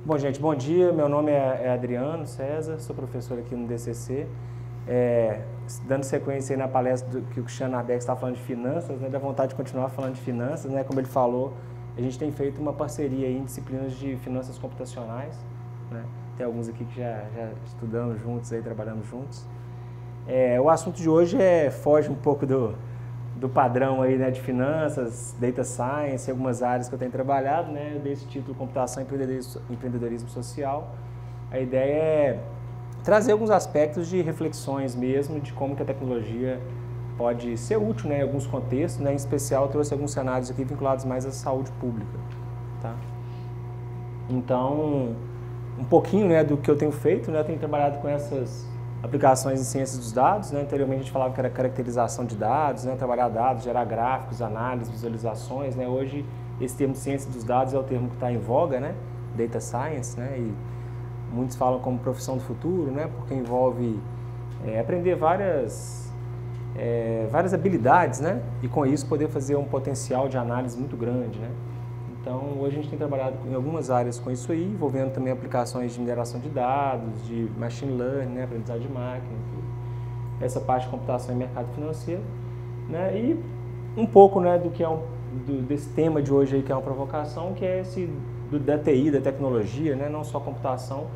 Bom, gente, bom dia. Meu nome é Adriano César, sou professor aqui no DCC. Dando sequência aí na palestra que o Cristiano Nardex está falando de finanças, né, dá vontade de continuar falando de finanças, né, como ele falou, a gente tem feito uma parceria aí em disciplinas de finanças computacionais, né, tem alguns aqui que já estudamos juntos, aí, trabalhamos juntos. O assunto de hoje foge um pouco do padrão aí, né, de finanças, data science, algumas áreas que eu tenho trabalhado, né, eu dei esse título Computação e Empreendedorismo Social. A ideia é trazer alguns aspectos de reflexões mesmo, de como que a tecnologia pode ser útil, né, em alguns contextos, né, em especial eu trouxe alguns cenários aqui vinculados mais à saúde pública, tá? Então, um pouquinho, né, do que eu tenho feito, né, eu tenho trabalhado com essas aplicações em ciências dos dados, né? Anteriormente a gente falava que era caracterização de dados, né? Trabalhar dados, gerar gráficos, análises, visualizações, né? Hoje esse termo ciência dos dados é o termo que está em voga, né? Data Science, né? E muitos falam como profissão do futuro, né? Porque envolve aprender várias habilidades, né? E com isso poder fazer um potencial de análise muito grande, né? Então, hoje a gente tem trabalhado em algumas áreas com isso aí, envolvendo também aplicações de mineração de dados, de machine learning, né, aprendizagem de máquina, essa parte de computação e mercado financeiro, né, e um pouco, né, do que desse tema de hoje aí, que é uma provocação, que é esse da TI, da tecnologia, né, não só computação,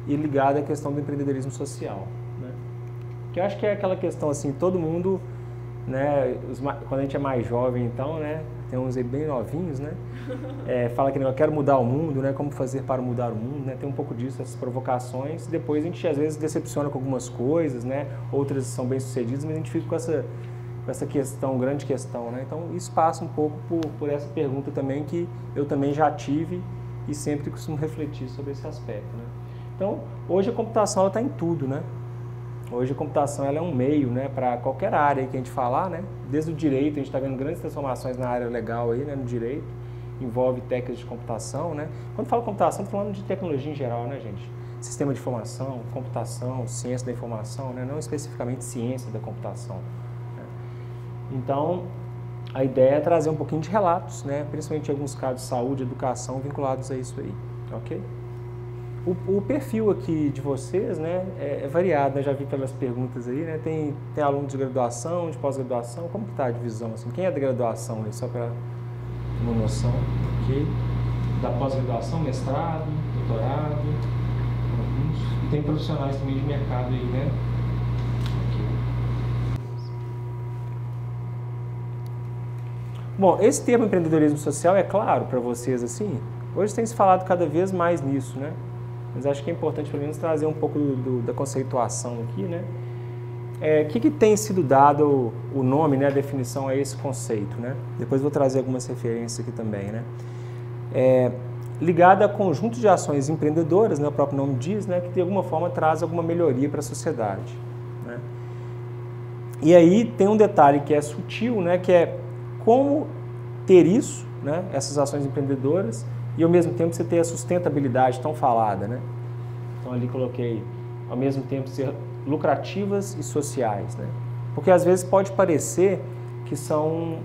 e ligado à questão do empreendedorismo social, né, que eu acho que é aquela questão assim, todo mundo, né, quando a gente é mais jovem, então, né, tem uns aí bem novinhos, né? Fala que eu quero mudar o mundo, né? Como fazer para mudar o mundo, né? Tem um pouco disso, essas provocações. Depois a gente às vezes decepciona com algumas coisas, né? Outras são bem sucedidas, mas a gente fica com essa questão, grande questão, né? Então isso passa um pouco por essa pergunta também que eu também já tive e sempre costumo refletir sobre esse aspecto, né? Então hoje a computação está em tudo, né? Hoje a computação ela é um meio, né, para qualquer área que a gente falar, né? Desde o direito, a gente está vendo grandes transformações na área legal aí, né, no direito, envolve técnicas de computação, né? Quando falo computação, estou falando de tecnologia em geral, né, gente? Sistema de informação, computação, ciência da informação, né? Não especificamente ciência da computação, né? Então, a ideia é trazer um pouquinho de relatos, né, principalmente em alguns casos de saúde e educação vinculados a isso aí, ok? O perfil aqui de vocês, né, é variado, né? Já vi pelas perguntas aí, né? Tem aluno de graduação, de pós-graduação, como que está a divisão? Assim? Quem é da graduação aí, só para uma noção, ok? Da pós-graduação, mestrado, doutorado, alguns. E tem profissionais também de mercado aí, né? Okay. Bom, esse termo empreendedorismo social é claro para vocês, assim? Hoje tem se falado cada vez mais nisso, né? Mas acho que é importante, pelo menos, trazer um pouco da conceituação aqui, né? Que tem sido dado o nome, né, a definição a esse conceito, né? Depois vou trazer algumas referências aqui também, né? Ligada a conjunto de ações empreendedoras, né, o próprio nome diz, né, que de alguma forma traz alguma melhoria para a sociedade, né? E aí tem um detalhe que é sutil, né, que é como ter isso, né, essas ações empreendedoras, e ao mesmo tempo você ter a sustentabilidade tão falada, né? Então ali coloquei, ao mesmo tempo, ser lucrativas e sociais, né? Porque às vezes pode parecer que são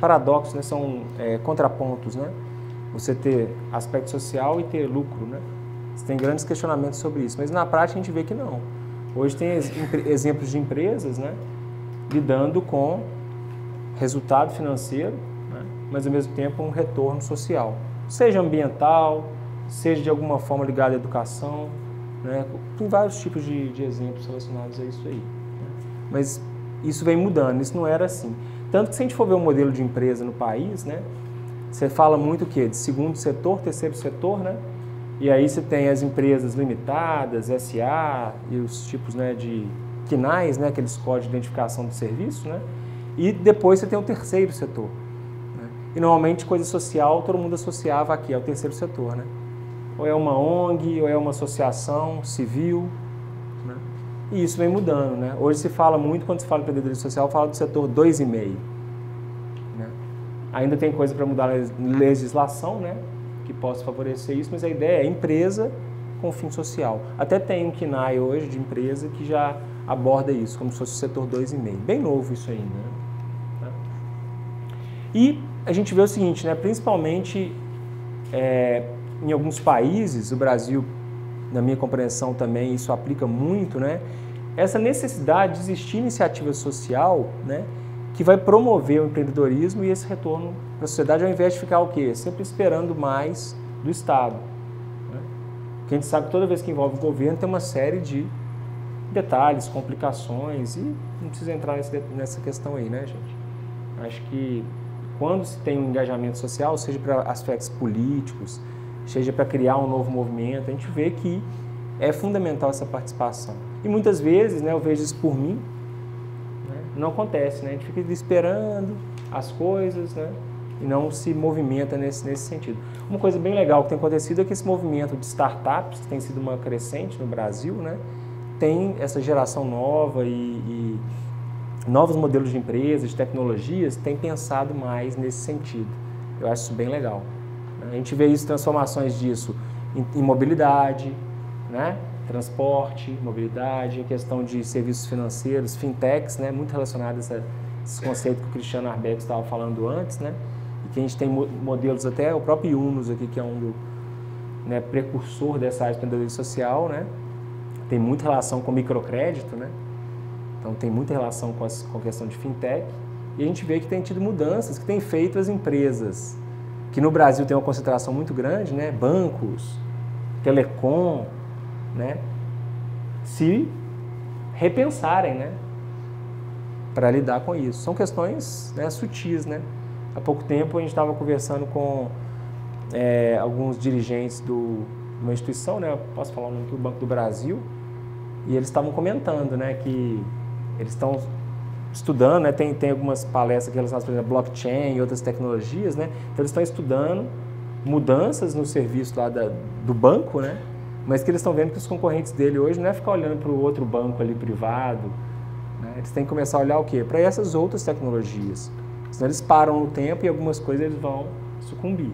paradoxos, né? São contrapontos, né? Você ter aspecto social e ter lucro, né? Você tem grandes questionamentos sobre isso, mas na prática a gente vê que não. Hoje tem exemplos de empresas, né, lidando com resultado financeiro, mas ao mesmo tempo um retorno social, seja ambiental, seja de alguma forma ligado à educação, né? Tem vários tipos de exemplos relacionados a isso aí, né? Mas isso vem mudando, isso não era assim. Tanto que se a gente for ver o modelo de empresa no país, né, você fala muito o quê? De segundo setor, terceiro setor, né? E aí você tem as empresas limitadas, SA e os tipos, né, de CNAEs, né, aqueles códigos de identificação do serviço, né? E depois você tem o terceiro setor. E normalmente coisa social, todo mundo associava aqui ao terceiro setor, né? Ou é uma ONG, ou é uma associação civil, né? E isso vem mudando, né? Hoje se fala muito, quando se fala em empreendedorismo social, fala do setor 2,5, né? Ainda tem coisa para mudar na legislação, né, que possa favorecer isso, mas a ideia é empresa com fim social. Até tem um CNAE hoje de empresa que já aborda isso, como se fosse o setor 2,5. Bem novo isso ainda, né? E a gente vê o seguinte, né, principalmente em alguns países, o Brasil, na minha compreensão também, isso aplica muito, né? Essa necessidade de existir iniciativa social, né, que vai promover o empreendedorismo e esse retorno para a sociedade, ao invés de ficar o quê? Sempre esperando mais do Estado. Né? Porque a gente sabe que toda vez que envolve o governo tem uma série de detalhes, complicações, e não precisa entrar nessa questão aí, né, gente? Acho que quando se tem um engajamento social, seja para aspectos políticos, seja para criar um novo movimento, a gente vê que é fundamental essa participação. E muitas vezes, né, eu vejo isso por mim, né, não acontece, né? A gente fica esperando as coisas, né, e não se movimenta nesse sentido. Uma coisa bem legal que tem acontecido é que esse movimento de startups, que tem sido uma crescente no Brasil, né, tem essa geração nova e novos modelos de empresas, de tecnologias, tem pensado mais nesse sentido. Eu acho isso bem legal. A gente vê isso, transformações disso em mobilidade, né? Transporte, mobilidade, a questão de serviços financeiros, fintechs, né? Muito relacionados a esse conceito que o Cristiano Arbeck estava falando antes, né? E que a gente tem modelos, até o próprio Yunus aqui, que é né, precursor dessa área de empreendedorismo social, né? Tem muita relação com microcrédito, né? Então tem muita relação com a questão de fintech, e a gente vê que tem tido mudanças, que tem feito as empresas, que no Brasil tem uma concentração muito grande, né? Bancos, telecom, né? Se repensarem, né? Para lidar com isso. São questões, né, sutis, né? Há pouco tempo a gente estava conversando com alguns dirigentes de uma instituição, né? Eu posso falar o nome aqui, o Banco do Brasil, e eles estavam comentando, né, que eles estão estudando, né, tem algumas palestras relacionadas, por exemplo, a blockchain e outras tecnologias, né? Então eles estão estudando mudanças no serviço lá do banco, né? Mas que eles estão vendo que os concorrentes dele hoje não é ficar olhando para o outro banco ali privado, né? Eles têm que começar a olhar o quê? Para essas outras tecnologias. Senão eles param no tempo e algumas coisas eles vão sucumbir.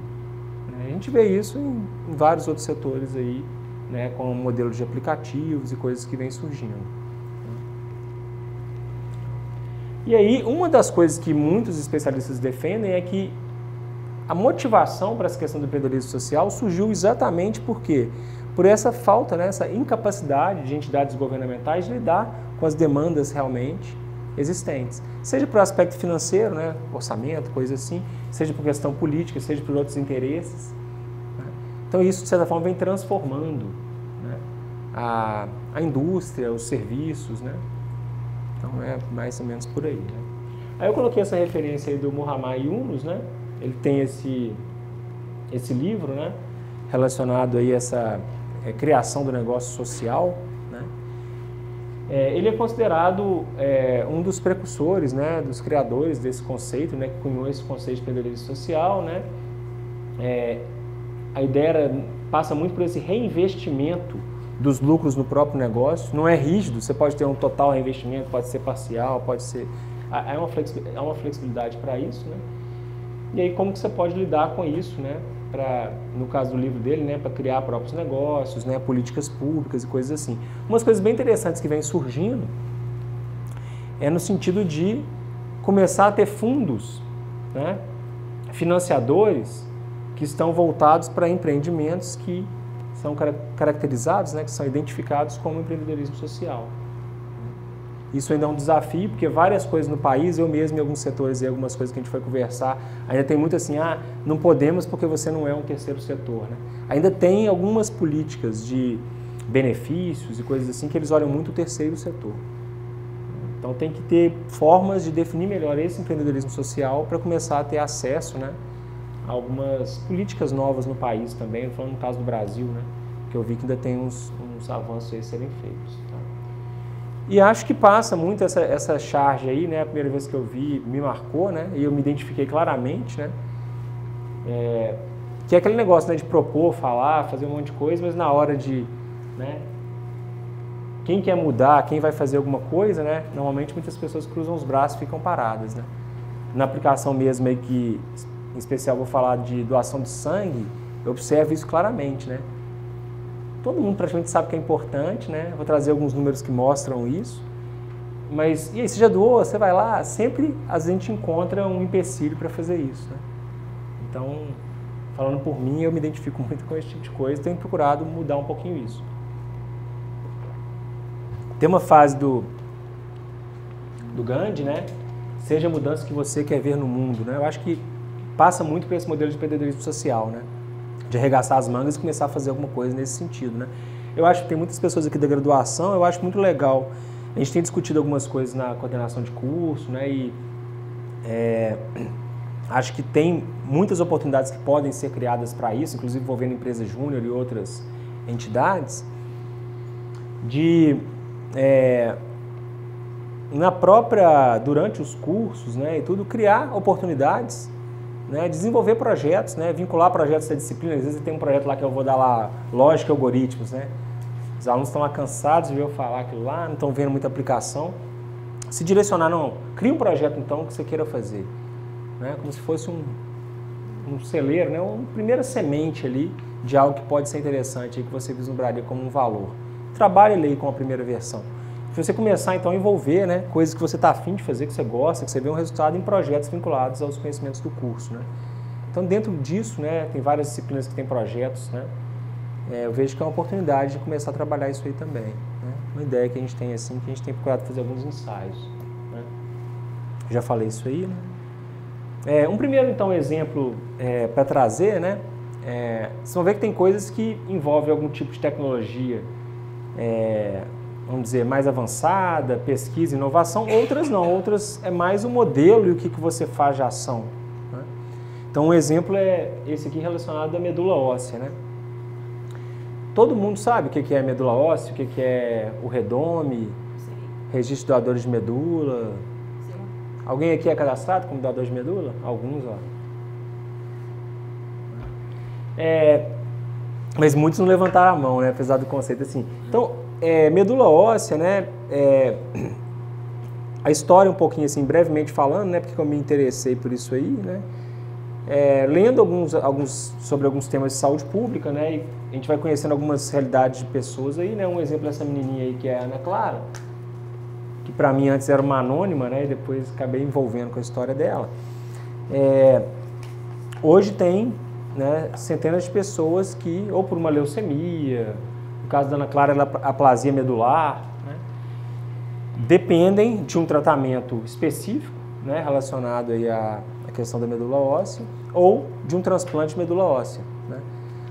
Né? A gente vê isso em vários outros setores aí, né, com modelos de aplicativos e coisas que vêm surgindo. E aí, uma das coisas que muitos especialistas defendem é que a motivação para essa questão do empreendedorismo social surgiu exatamente por quê? Por essa falta, né, essa incapacidade de entidades governamentais de lidar com as demandas realmente existentes. Seja por aspecto financeiro, né, orçamento, coisa assim, seja por questão política, seja por outros interesses. Então isso, de certa forma, vem transformando, né, a indústria, os serviços, né? Então é mais ou menos por aí, né? Aí eu coloquei essa referência aí do Muhammad Yunus, né? Ele tem esse livro, né, relacionado aí a essa criação do negócio social, né? Ele é considerado um dos precursores, né, dos criadores desse conceito, né, que cunhou esse conceito de empreendedorismo social, né? A ideia passa muito por esse reinvestimento dos lucros no próprio negócio. Não é rígido, você pode ter um total reinvestimento, pode ser parcial, pode ser... Há uma flexibilidade para isso, né? E aí como que você pode lidar com isso, né? No caso do livro dele, né, para criar próprios negócios, né, políticas públicas e coisas assim. Umas coisas bem interessantes que vêm surgindo é no sentido de começar a ter fundos, né, financiadores que estão voltados para empreendimentos que são caracterizados, né, que são identificados como empreendedorismo social. Isso ainda é um desafio, porque várias coisas no país, eu mesmo em alguns setores e algumas coisas que a gente foi conversar, ainda tem muito assim, não podemos porque você não é um terceiro setor, né? Ainda tem algumas políticas de benefícios e coisas assim que eles olham muito o terceiro setor. Então tem que ter formas de definir melhor esse empreendedorismo social para começar a ter acesso, né, a algumas políticas novas no país também, falando no caso do Brasil, né, que eu vi que ainda tem uns avanços aí a serem feitos. Tá? E acho que passa muito essa charge aí, né? A primeira vez que eu vi me marcou, né? E eu me identifiquei claramente, né? Que é aquele negócio, né, de propor, falar, fazer um monte de coisa, mas na hora de, né? Quem quer mudar, quem vai fazer alguma coisa, né? Normalmente muitas pessoas cruzam os braços e ficam paradas, né? Na aplicação mesmo aí que, em especial, vou falar de doação de sangue, eu observo isso claramente, né? Todo mundo praticamente sabe que é importante, né? Vou trazer alguns números que mostram isso. Mas, e aí, você já doou? Você vai lá? Sempre a gente encontra um empecilho para fazer isso, né? Então, falando por mim, eu me identifico muito com esse tipo de coisa, tenho procurado mudar um pouquinho isso. Tem uma fase do Gandhi, né? Seja a mudança que você quer ver no mundo, né? Eu acho que passa muito por esse modelo de empreendedorismo social, né? De arregaçar as mangas e começar a fazer alguma coisa nesse sentido, né? Eu acho que tem muitas pessoas aqui da graduação, eu acho muito legal. A gente tem discutido algumas coisas na coordenação de curso, né? E acho que tem muitas oportunidades que podem ser criadas para isso, inclusive envolvendo empresa júnior e outras entidades, de durante os cursos, né, e tudo, criar oportunidades, né, desenvolver projetos, né, vincular projetos da disciplina. Às vezes tem um projeto lá que eu vou dar lá, lógica e algoritmos, né, os alunos estão lá cansados de ver eu falar aquilo lá, não estão vendo muita aplicação. Se direcionar, não, cria um projeto então que você queira fazer, né, como se fosse um celeiro, né, uma primeira semente ali de algo que pode ser interessante, que você vislumbraria como um valor. Trabalhe ali com a primeira versão. Se você começar então a envolver, né, coisas que você está afim de fazer, que você gosta, que você vê um resultado em projetos vinculados aos conhecimentos do curso, né. Então dentro disso, né, tem várias disciplinas que têm projetos, né, eu vejo que é uma oportunidade de começar a trabalhar isso aí também, né. Uma ideia que a gente tem assim, que a gente tem procurado fazer alguns ensaios, né. Já falei isso aí, né. Um primeiro então exemplo para trazer, né, vocês vão ver que tem coisas que envolvem algum tipo de tecnologia, vamos dizer, mais avançada, pesquisa, inovação, outras não, outras é mais o modelo e o que você faz de ação, né? Então um exemplo é esse aqui relacionado à medula óssea, né? Todo mundo sabe o que é medula óssea, o que é o redome, registro de doadores de medula. Sim. Alguém aqui é cadastrado como doador de medula? Alguns, ó. Mas muitos não levantaram a mão, né? Apesar do conceito assim. Então, medula óssea, né? A história um pouquinho assim, brevemente falando, né? Porque eu me interessei por isso aí, né? Lendo sobre alguns temas de saúde pública, né? E a gente vai conhecendo algumas realidades de pessoas aí, né? Um exemplo dessa menininha aí que é a Ana Clara, que para mim antes era uma anônima, né? E depois acabei envolvendo com a história dela. Hoje tem, né, centenas de pessoas que, ou por uma leucemia, no caso da Ana Clara, aplasia medular, né, dependem de um tratamento específico, né, relacionado aí à questão da medula óssea, ou de um transplante de medula óssea, né.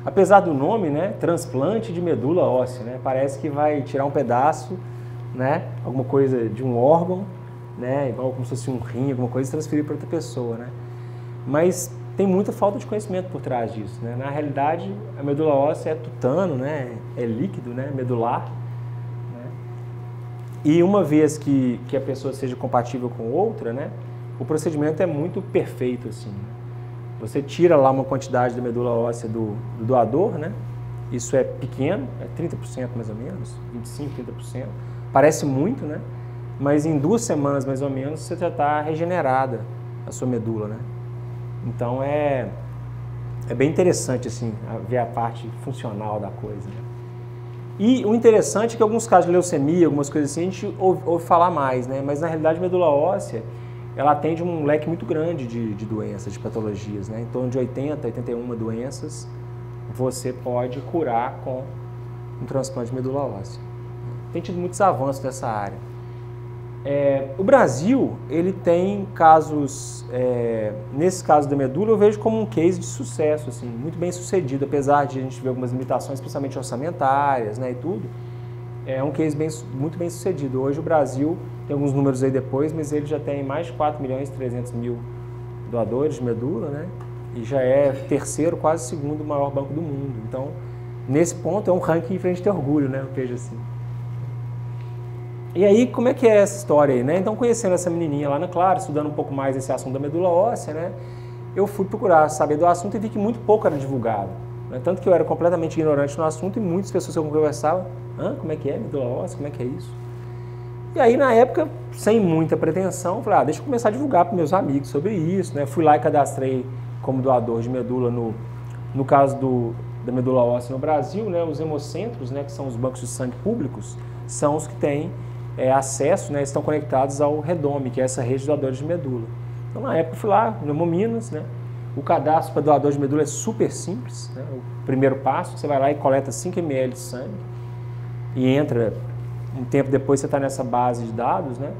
Apesar do nome, né, transplante de medula óssea, né, parece que vai tirar um pedaço, né, alguma coisa de um órgão, né, igual como se fosse um rim, alguma coisa, e transferir para outra pessoa, né. Mas tem muita falta de conhecimento por trás disso, né? Na realidade, a medula óssea é tutano, né? É líquido, né? Medular, né? E uma vez que a pessoa seja compatível com outra, né? O procedimento é muito perfeito, assim. Você tira lá uma quantidade da medula óssea do doador, né? Isso é pequeno, é 30% mais ou menos, 25%, 30%. Parece muito, né? Mas em 2 semanas mais ou menos você já está regenerada a sua medula, né? Então é bem interessante assim, ver a parte funcional da coisa, né? E o interessante é que alguns casos de leucemia, algumas coisas assim, a gente ouve falar mais, né? Mas na realidade a medula óssea, ela atende um leque muito grande de doenças, de patologias, né? Em torno de 80, 81 doenças você pode curar com um transplante de medula óssea. Tem tido muitos avanços nessa área. O Brasil, ele tem casos, nesse caso da medula, eu vejo como um case de sucesso, assim, muito bem sucedido, apesar de a gente ver algumas limitações, especialmente orçamentárias, né, e tudo, é um case muito bem sucedido. Hoje o Brasil, tem alguns números aí depois, mas ele já tem mais de 4.300.000 doadores de medula, né, e já é terceiro, quase segundo maior banco do mundo. Então, nesse ponto, é um ranking pra gente ter orgulho, né, eu vejo assim. E aí, como é que é essa história aí, né? Então, conhecendo essa menininha lá na Clara, estudando um pouco mais esse assunto da medula óssea, né? Eu fui procurar saber do assunto e vi que muito pouco era divulgado, né? Tanto que eu era completamente ignorante no assunto e muitas pessoas que eu conversava, como é que é medula óssea, como é que é isso? E aí, na época, sem muita pretensão, falei, deixa eu começar a divulgar para meus amigos sobre isso, né? Fui lá e cadastrei como doador de medula no caso da medula óssea no Brasil, né? Os hemocentros, né? Que são os bancos de sangue públicos, são os que têm acesso, né, estão conectados ao redome, que é essa rede de doadores de medula. Então, na época, eu fui lá, no Hemominas, né, O cadastro para doador de medula é super simples, né? O primeiro passo, você vai lá e coleta 5 ml de sangue e entra, um tempo depois você está nessa base de dados, né?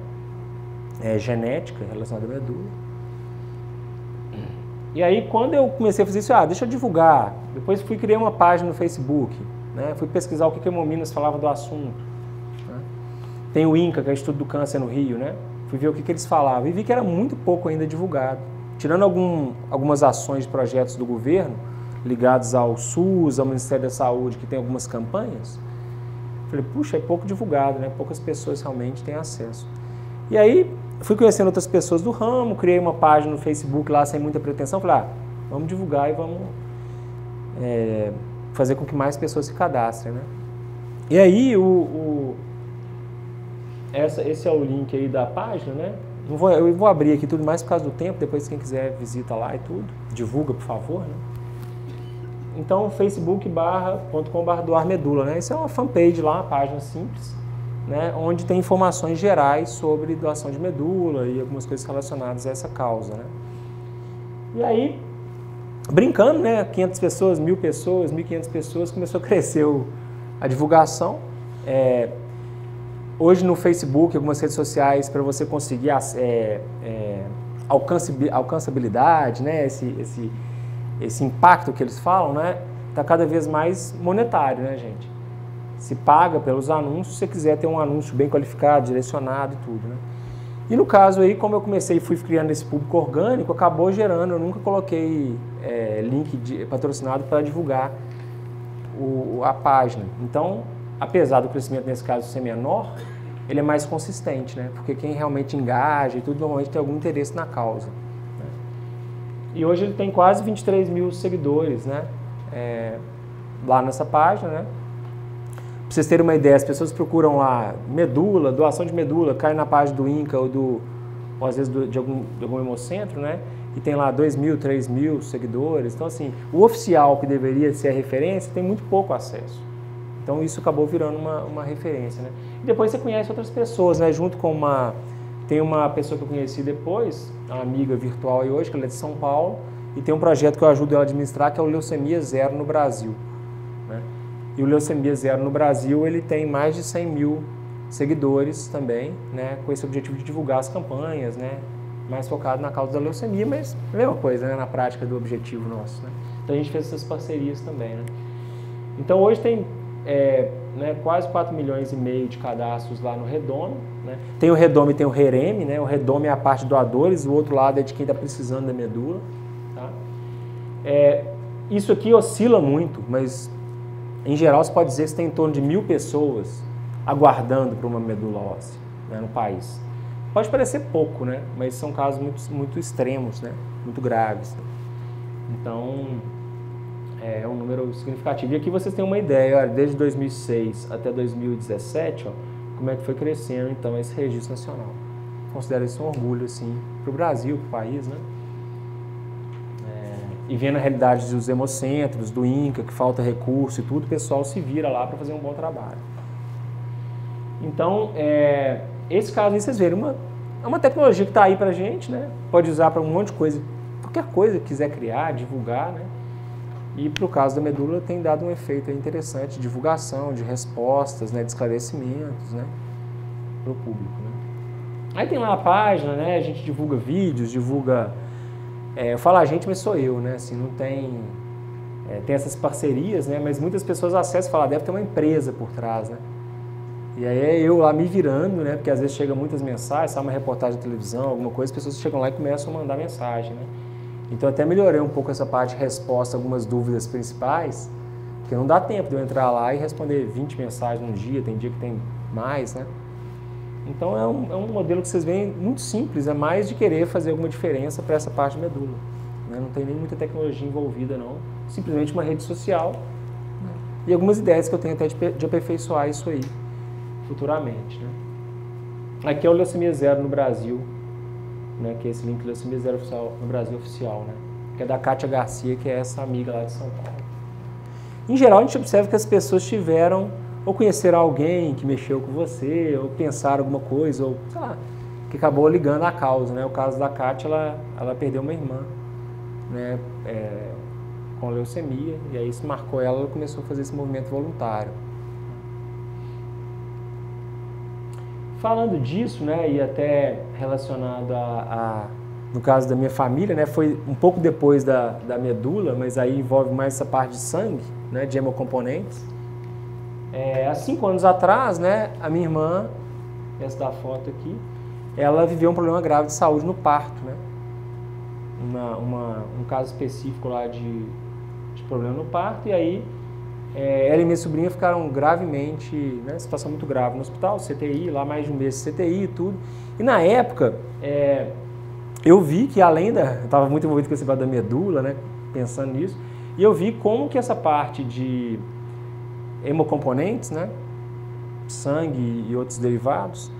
Genética relacionada à medula. E aí, quando eu comecei a fazer isso, deixa eu divulgar. Depois fui criar uma página no Facebook, né? Fui pesquisar o que a Hemominas falava do assunto. Né? Tem o INCA, que é o Estudo do Câncer no Rio, né? Fui ver o que eles falavam e vi que era muito pouco ainda divulgado. Tirando algumas ações de projetos do governo, ligados ao SUS, ao Ministério da Saúde, que tem algumas campanhas, falei, puxa, é pouco divulgado, né? Poucas pessoas realmente têm acesso. E aí, fui conhecendo outras pessoas do ramo, criei uma página no Facebook lá sem muita pretensão, falei, vamos divulgar e vamos fazer com que mais pessoas se cadastrem, né? E aí, esse é o link aí da página, né? Eu vou abrir aqui tudo mais por causa do tempo, depois quem quiser visita lá e tudo, divulga, por favor, né? Então, facebook.com/doarmedula, né? Isso é uma fanpage lá, uma página simples, né? Onde tem informações gerais sobre doação de medula e algumas coisas relacionadas a essa causa, né? E aí, brincando, né? 500 pessoas, 1.000 pessoas, 1.500 pessoas, começou a crescer a divulgação. Hoje no Facebook, algumas redes sociais, para você conseguir alcançabilidade, né? Esse impacto que eles falam, né? Está cada vez mais monetário, né, gente? Se paga pelos anúncios, se você quiser ter um anúncio bem qualificado, direcionado e tudo, né? E no caso aí, como eu comecei e fui criando esse público orgânico, acabou gerando, eu nunca coloquei link patrocinado para divulgar a página. Então, apesar do crescimento nesse caso ser menor, ele é mais consistente, né? Porque quem realmente engaja e tudo, normalmente tem algum interesse na causa. Né? E hoje ele tem quase 23.000 seguidores, né? Lá nessa página, né? Pra vocês terem uma ideia, as pessoas procuram lá medula, doação de medula, cai na página do INCA ou às vezes de algum hemocentro, né? E tem lá 2.000, 3.000 seguidores. Então, assim, o oficial que deveria ser a referência tem muito pouco acesso. Então, isso acabou virando uma referência, né? E depois você conhece outras pessoas, né? Junto com tem uma pessoa que eu conheci depois, uma amiga virtual aí hoje, que ela é de São Paulo, e tem um projeto que eu ajudo ela a administrar, que é o Leucemia Zero no Brasil. Né? E o Leucemia Zero no Brasil, ele tem mais de 100.000 seguidores também, né? Com esse objetivo de divulgar as campanhas, né? Mais focado na causa da leucemia, mas a mesma coisa, né? Na prática do objetivo nosso. Né? Então a gente fez essas parcerias também. Né? Então hoje tem quase 4,5 milhões de cadastros lá no Redome. Né? Tem o Redome e tem o Rereme, né? O Redome é a parte de doadores, o outro lado é de quem está precisando da medula. Tá? Isso aqui oscila muito, mas em geral você pode dizer que tem em torno de 1.000 pessoas aguardando por uma medula óssea, né, no país. Pode parecer pouco, né? Mas são casos muito extremos, né? Muito graves. Né? Então, é um número significativo. E aqui vocês têm uma ideia, olha, desde 2006 até 2017, ó, como é que foi crescendo, então, esse registro nacional. Considero isso um orgulho, assim, para o Brasil, para o país, né? E vendo a realidade dos hemocentros, do INCA, que falta recurso e tudo, o pessoal se vira lá para fazer um bom trabalho. Então, esse caso aí, vocês verem, é uma tecnologia que está aí para a gente, né? Pode usar para um monte de coisa, qualquer coisa que quiser criar, divulgar, né? E para o caso da medula tem dado um efeito interessante de divulgação, de respostas, né? De esclarecimentos, né? Para o público, né? Aí tem lá a página, né? A gente divulga vídeos, divulga... eu falo a gente, mas sou eu, né? Assim, não tem... tem essas parcerias, né? Mas muitas pessoas acessam e falam, deve ter uma empresa por trás, né? E aí é eu lá me virando, né? Porque às vezes chega muitas mensagens, sai uma reportagem de televisão, alguma coisa, as pessoas chegam lá e começam a mandar mensagem, né? Então até melhorei um pouco essa parte de resposta a algumas dúvidas principais, porque não dá tempo de eu entrar lá e responder 20 mensagens num dia, tem dia que tem mais, né? Então é um modelo que vocês veem muito simples, é mais de querer fazer alguma diferença para essa parte de medula. Né? Não tem nem muita tecnologia envolvida, não. Simplesmente uma rede social, né? E algumas ideias que eu tenho até de aperfeiçoar isso aí futuramente. Né? Aqui é o Leucemia Zero no Brasil, né? Que é esse link Leucemia Zero oficial, no Brasil oficial, né? Que é da Kátia Garcia, que é essa amiga lá de São Paulo. Em geral, a gente observa que as pessoas tiveram ou conheceram alguém que mexeu com você, ou pensaram alguma coisa, ou sei lá, que acabou ligando à causa, né? O caso da Kátia, ela perdeu uma irmã, né, com leucemia, e aí isso marcou ela, ela começou a fazer esse movimento voluntário. Falando disso, né, e até relacionado no caso da minha família, né, foi um pouco depois da medula, mas aí envolve mais essa parte de sangue, né, de hemocomponentes. Há 5 anos atrás, né, a minha irmã, essa da foto aqui, ela viveu um problema grave de saúde no parto, né, um caso específico lá de problema no parto, e aí ela e minha sobrinha ficaram gravemente, né, situação muito grave no hospital, CTI, lá mais de um mês de CTI e tudo. E na época, eu vi que além eu estava muito envolvido com esse negócio da medula, né, pensando nisso, e eu vi como que essa parte de hemocomponentes, né, sangue e outros derivados,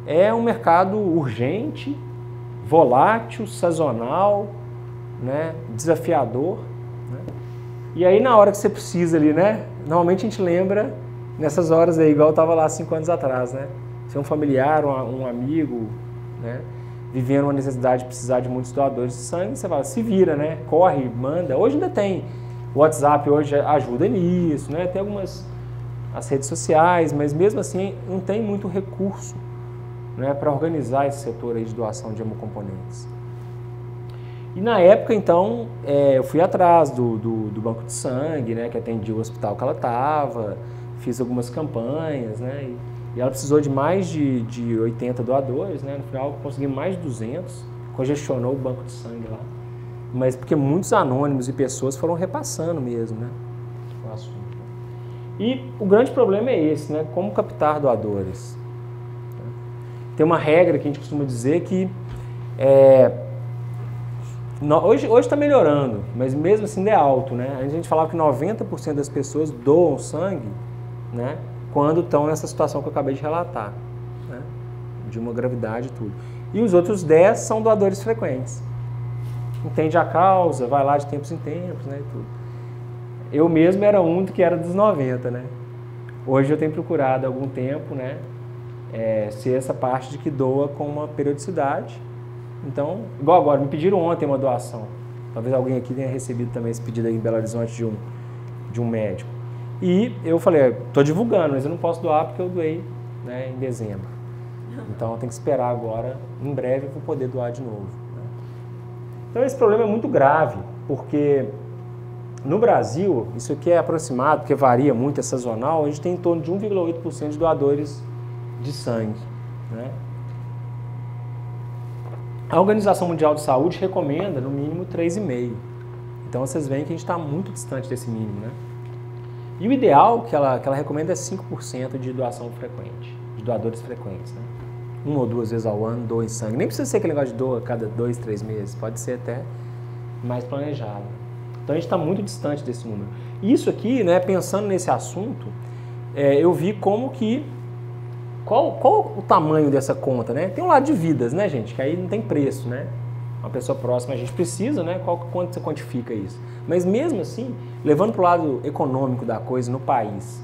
é um mercado urgente, volátil, sazonal, né, desafiador. Né? E aí na hora que você precisa ali, né, normalmente a gente lembra nessas horas aí, igual eu estava lá 5 anos atrás, né, se é um familiar, um amigo, né, vivendo uma necessidade de precisar de muitos doadores de sangue, você fala, se vira, né, corre, manda. Hoje ainda tem, o WhatsApp hoje ajuda nisso, né, tem algumas as redes sociais, mas mesmo assim não tem muito recurso, né, para organizar esse setor aí de doação de hemocomponentes. E na época, então, eu fui atrás do banco de sangue, né, que atendia o hospital que ela estava, fiz algumas campanhas, né, e ela precisou de mais de 80 doadores, né, no final conseguimos mais de 200, congestionou o banco de sangue lá, mas porque muitos anônimos e pessoas foram repassando mesmo, né, o assunto. E o grande problema é esse, né, como captar doadores. Tem uma regra que a gente costuma dizer que hoje está melhorando, mas mesmo assim é alto, né? A gente falava que 90% das pessoas doam sangue, né, quando estão nessa situação que eu acabei de relatar, né, de uma gravidade e tudo. E os outros 10 são doadores frequentes. Entende a causa, vai lá de tempos em tempos, né, e tudo. Eu mesmo era um que era dos 90, né? Hoje eu tenho procurado há algum tempo, né, ser essa parte de que doa com uma periodicidade. Então, igual agora, me pediram ontem uma doação. Talvez alguém aqui tenha recebido também esse pedido aí em Belo Horizonte de um médico. E eu falei, estou divulgando, mas eu não posso doar porque eu doei, né, em dezembro. Então, eu tenho que esperar agora, em breve eu vou poder doar de novo. Né? Então, esse problema é muito grave, porque no Brasil, isso aqui é aproximado, porque varia muito, é sazonal, a gente tem em torno de 1,8% de doadores de sangue. Né? A Organização Mundial de Saúde recomenda, no mínimo, 3,5%. Então, vocês veem que a gente está muito distante desse mínimo. Né? E o ideal que ela recomenda é 5% de doação frequente, de doadores frequentes. Né? 1 ou 2 vezes ao ano doem sangue. Nem precisa ser aquele negócio de doa a cada 2, 3 meses. Pode ser até mais planejado. Então, a gente está muito distante desse número. Isso aqui, né, pensando nesse assunto, eu vi como que... Qual o tamanho dessa conta, né? Tem um lado de vidas, né, gente? Que aí não tem preço, né? Uma pessoa próxima a gente precisa, né? Quanto você quantifica isso? Mas mesmo assim, levando para o lado econômico da coisa no país,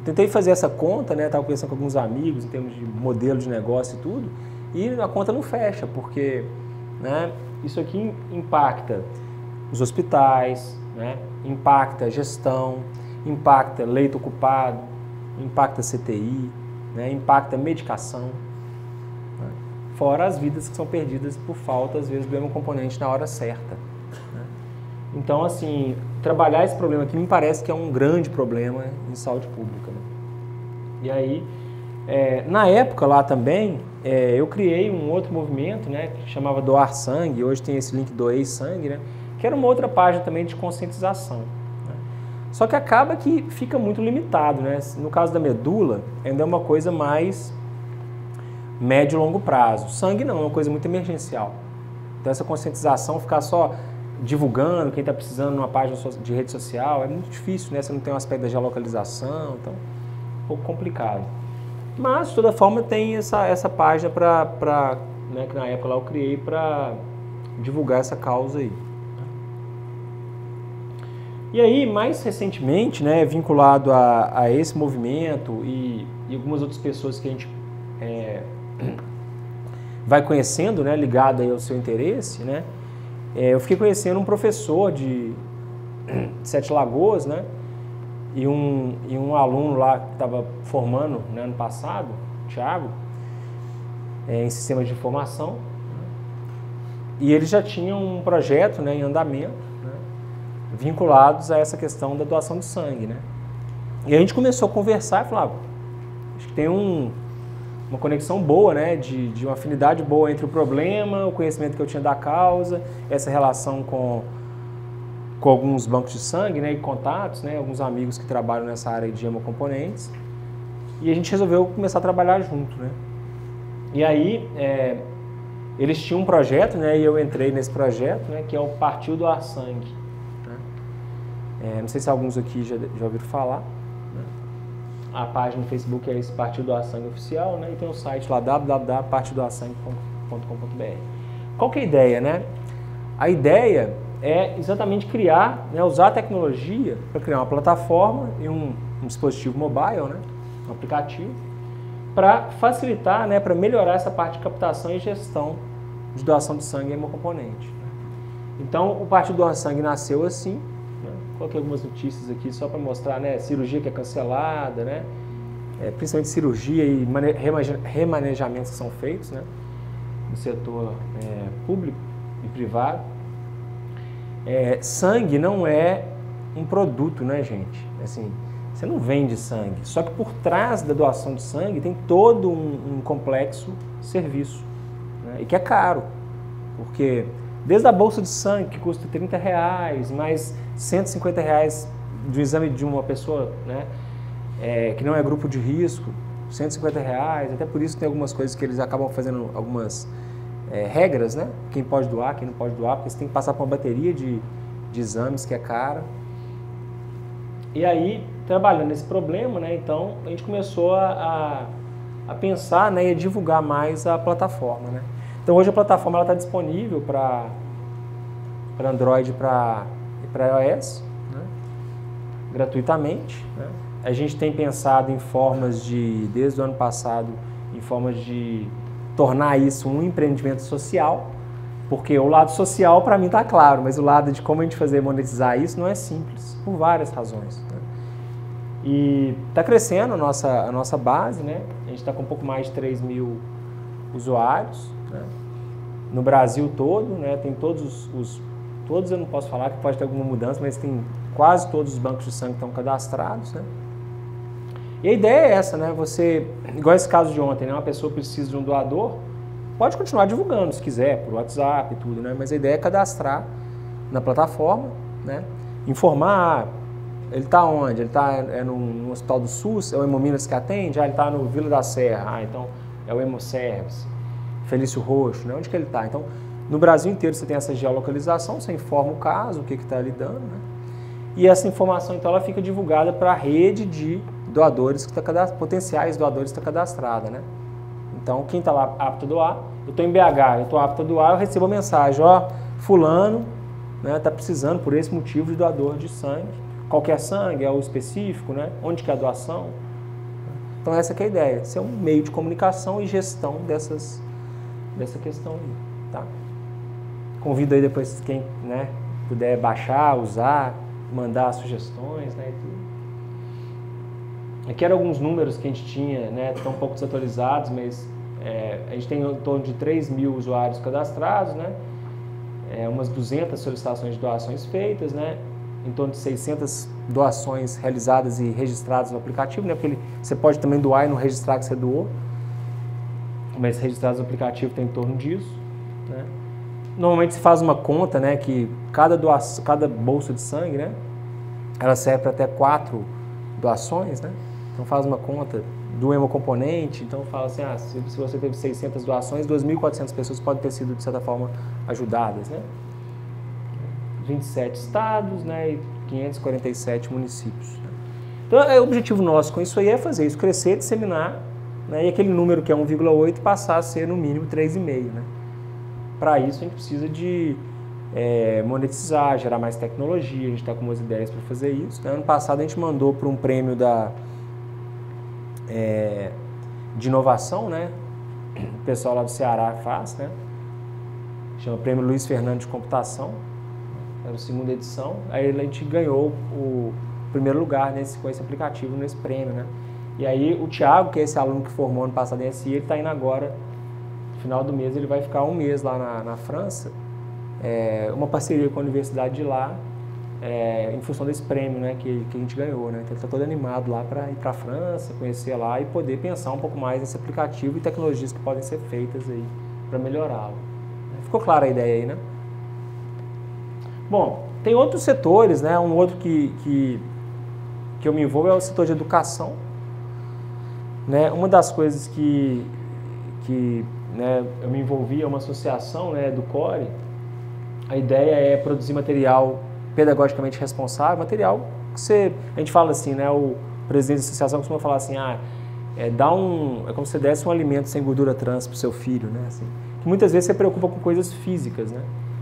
tentei fazer essa conta, né? Estava conversando com alguns amigos em termos de modelo de negócio e tudo, e a conta não fecha, porque, né, isso aqui impacta os hospitais, né? Impacta a gestão, impacta leito ocupado, impacta a CTI, né, impacta a medicação, né, fora as vidas que são perdidas por falta, às vezes, do hemocomponente na hora certa. Né. Então, assim, trabalhar esse problema aqui me parece que é um grande problema em saúde pública. Né. E aí, na época lá também, eu criei um outro movimento, né, que chamava Doar Sangue, hoje tem esse link Doei Sangue, né, que era uma outra página também de conscientização. Só que acaba que fica muito limitado, né? No caso da medula, ainda é uma coisa mais médio e longo prazo. Sangue não, é uma coisa muito emergencial. Então essa conscientização, ficar só divulgando quem está precisando numa página de rede social, é muito difícil, né? Você não tem um aspecto da geolocalização, então é um pouco complicado. Mas, de toda forma, tem essa página né, que na época lá eu criei para divulgar essa causa aí. E aí, mais recentemente, né, vinculado a esse movimento e algumas outras pessoas que a gente vai conhecendo, né, ligado aí ao seu interesse, né, eu fiquei conhecendo um professor de Sete Lagoas, né? E um aluno lá que estava formando, né, ano passado, Thiago, em sistemas de informação. E eles já tinham um projeto, né, em andamento, né, vinculados a essa questão da doação de sangue, né? E a gente começou a conversar e falou, acho que tem uma conexão boa, né, de uma afinidade boa entre o problema, o conhecimento que eu tinha da causa, essa relação com alguns bancos de sangue, né, e contatos, né, alguns amigos que trabalham nessa área de hemocomponentes. E a gente resolveu começar a trabalhar junto, né? E aí, eles tinham um projeto, né, e eu entrei nesse projeto, né, que é o Partiu Doar Sangue. Né? Não sei se alguns aqui já ouviram falar. Né? A página no Facebook é esse Partiu Doar Sangue Oficial, né, e tem o site lá, www.partidoarsangue.com.br. Qual que é a ideia, né? A ideia é exatamente criar, né, usar a tecnologia para criar uma plataforma e um dispositivo mobile, né, um aplicativo, para facilitar, né, para melhorar essa parte de captação e gestão de doação de sangue e hemocomponente. Então, o Partiu Doar Sangue nasceu assim, né, coloquei algumas notícias aqui só para mostrar, né, cirurgia que é cancelada, né, principalmente cirurgia e remanejamentos que são feitos, né, no setor público e privado. Sangue não é um produto, né, gente? Assim, você não vende sangue. Só que por trás da doação de sangue tem todo um complexo serviço, né? E que é caro, porque desde a bolsa de sangue, que custa R$30, mais R$150 do exame de uma pessoa, né, que não é grupo de risco, R$150, até por isso tem algumas coisas que eles acabam fazendo algumas regras, né? Quem pode doar, quem não pode doar, porque você tem que passar por uma bateria de exames que é cara. E aí, trabalhando nesse problema, né, então a gente começou a pensar, né, e a divulgar mais a plataforma, né? Então hoje a plataforma está disponível para Android e para iOS, né, gratuitamente, né? A gente tem pensado em formas desde o ano passado, em formas de tornar isso um empreendimento social, porque o lado social para mim está claro, mas o lado de como a gente fazer monetizar isso não é simples, por várias razões. Né? E está crescendo a nossa base, né? A gente está com um pouco mais de 3 mil usuários, né? No Brasil todo, né? Tem todos eu não posso falar que pode ter alguma mudança, mas tem quase todos os bancos de sangue que estão cadastrados, né? E a ideia é essa, né? Você, igual esse caso de ontem, né? Uma pessoa precisa de um doador, pode continuar divulgando se quiser, por WhatsApp e tudo, né? Mas a ideia é cadastrar na plataforma, né? Informar, ele está onde? Ele está no hospital do SUS, é o Hemominas que atende? Ele está no Vila da Serra, então é o Hemoservice, Felício Roxo, né? Onde que ele está? Então, no Brasil inteiro você tem essa geolocalização, você informa o caso, o que está lidando, né? E essa informação, então, ela fica divulgada para a rede de doadores, potenciais doadores que está cadastrada, né? Então, quem está lá apto a doar, eu estou em BH, eu estou apto a doar, eu recebo a mensagem, ó, fulano, né, está precisando por esse motivo de doador de sangue. Qualquer sangue, é o específico, né? Onde que é a doação. Então, essa que é a ideia, ser um meio de comunicação e gestão dessa questão aí, tá? Convido aí depois quem, né, puder baixar, usar, mandar sugestões, né, e tudo. Aqui eram alguns números que a gente tinha, né, estão um pouco desatualizados, mas a gente tem em torno de 3 mil usuários cadastrados, né, umas 200 solicitações de doações feitas, né, em torno de 600 doações realizadas e registradas no aplicativo, né, porque você pode também doar e não registrar que você doou, mas registrados no aplicativo tem em torno disso, né. Normalmente se faz uma conta, né, que cada bolsa de sangue, né, ela serve para até 4 doações, né? Então faz uma conta do hemocomponente, então fala assim, se você teve 600 doações, 2.400 pessoas podem ter sido, de certa forma, ajudadas, né? 27 estados, né, e 547 municípios. Né? Então, o objetivo nosso com isso aí é fazer isso, crescer, disseminar, né, e aquele número que é 1,8 passar a ser, no mínimo, 3,5, né? Para isso, a gente precisa de monetizar, gerar mais tecnologia, a gente está com umas ideias para fazer isso. Né? Ano passado, a gente mandou para um prêmio de inovação, né? O pessoal lá do Ceará faz, né? chama Prêmio Luiz Fernando de Computação, era a segunda edição, aí a gente ganhou o primeiro lugar com esse aplicativo, nesse prêmio, né? E aí o Thiago, que é esse aluno que formou ano passado em SI, ele está indo agora, no final do mês, ele vai ficar um mês lá na França, uma parceria com a universidade de lá, em função desse prêmio, né, que a gente ganhou, né? Então ele está todo animado lá para ir para a França, conhecer lá e poder pensar um pouco mais nesse aplicativo e tecnologias que podem ser feitas aí para melhorá-lo. Ficou clara a ideia aí, né? Bom, tem outros setores, né? Um outro que eu me envolvo é o setor de educação. Né? Uma das coisas que né, eu me envolvi é uma associação, né, do CORE. A ideia é produzir material pedagogicamente responsável, material que a gente fala assim, né, o presidente da associação costuma falar assim, é como se você desse um alimento sem gordura trans para o seu filho, né, assim, que muitas vezes você preocupa com coisas físicas, né,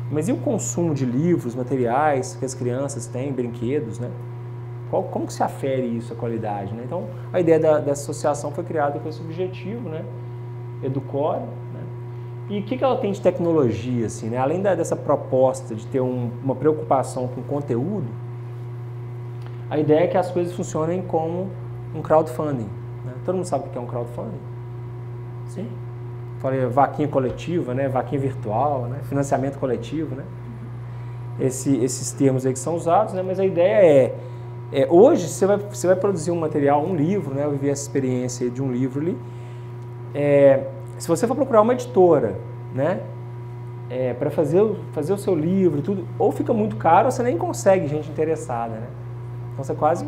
mas e o consumo de livros, materiais que as crianças têm, brinquedos, né, como que se afere isso, a qualidade, né? Então, a ideia dessa associação foi criada com esse objetivo, né, EduCore, né, e o que ela tem de tecnologia, assim, né? Além dessa proposta de ter uma preocupação com conteúdo, a ideia é que as coisas funcionem como um crowdfunding, né? Todo mundo sabe o que é um crowdfunding? Sim. Falei vaquinha coletiva, né? Vaquinha virtual, né? Financiamento coletivo, né? Esses termos aí que são usados, né? Mas a ideia hoje você vai produzir um material, um livro, né? Eu vivi essa experiência de um livro ali. Se você for procurar uma editora, né? Para fazer o seu livro e tudo, ou fica muito caro ou você nem consegue gente interessada, né? Então você quase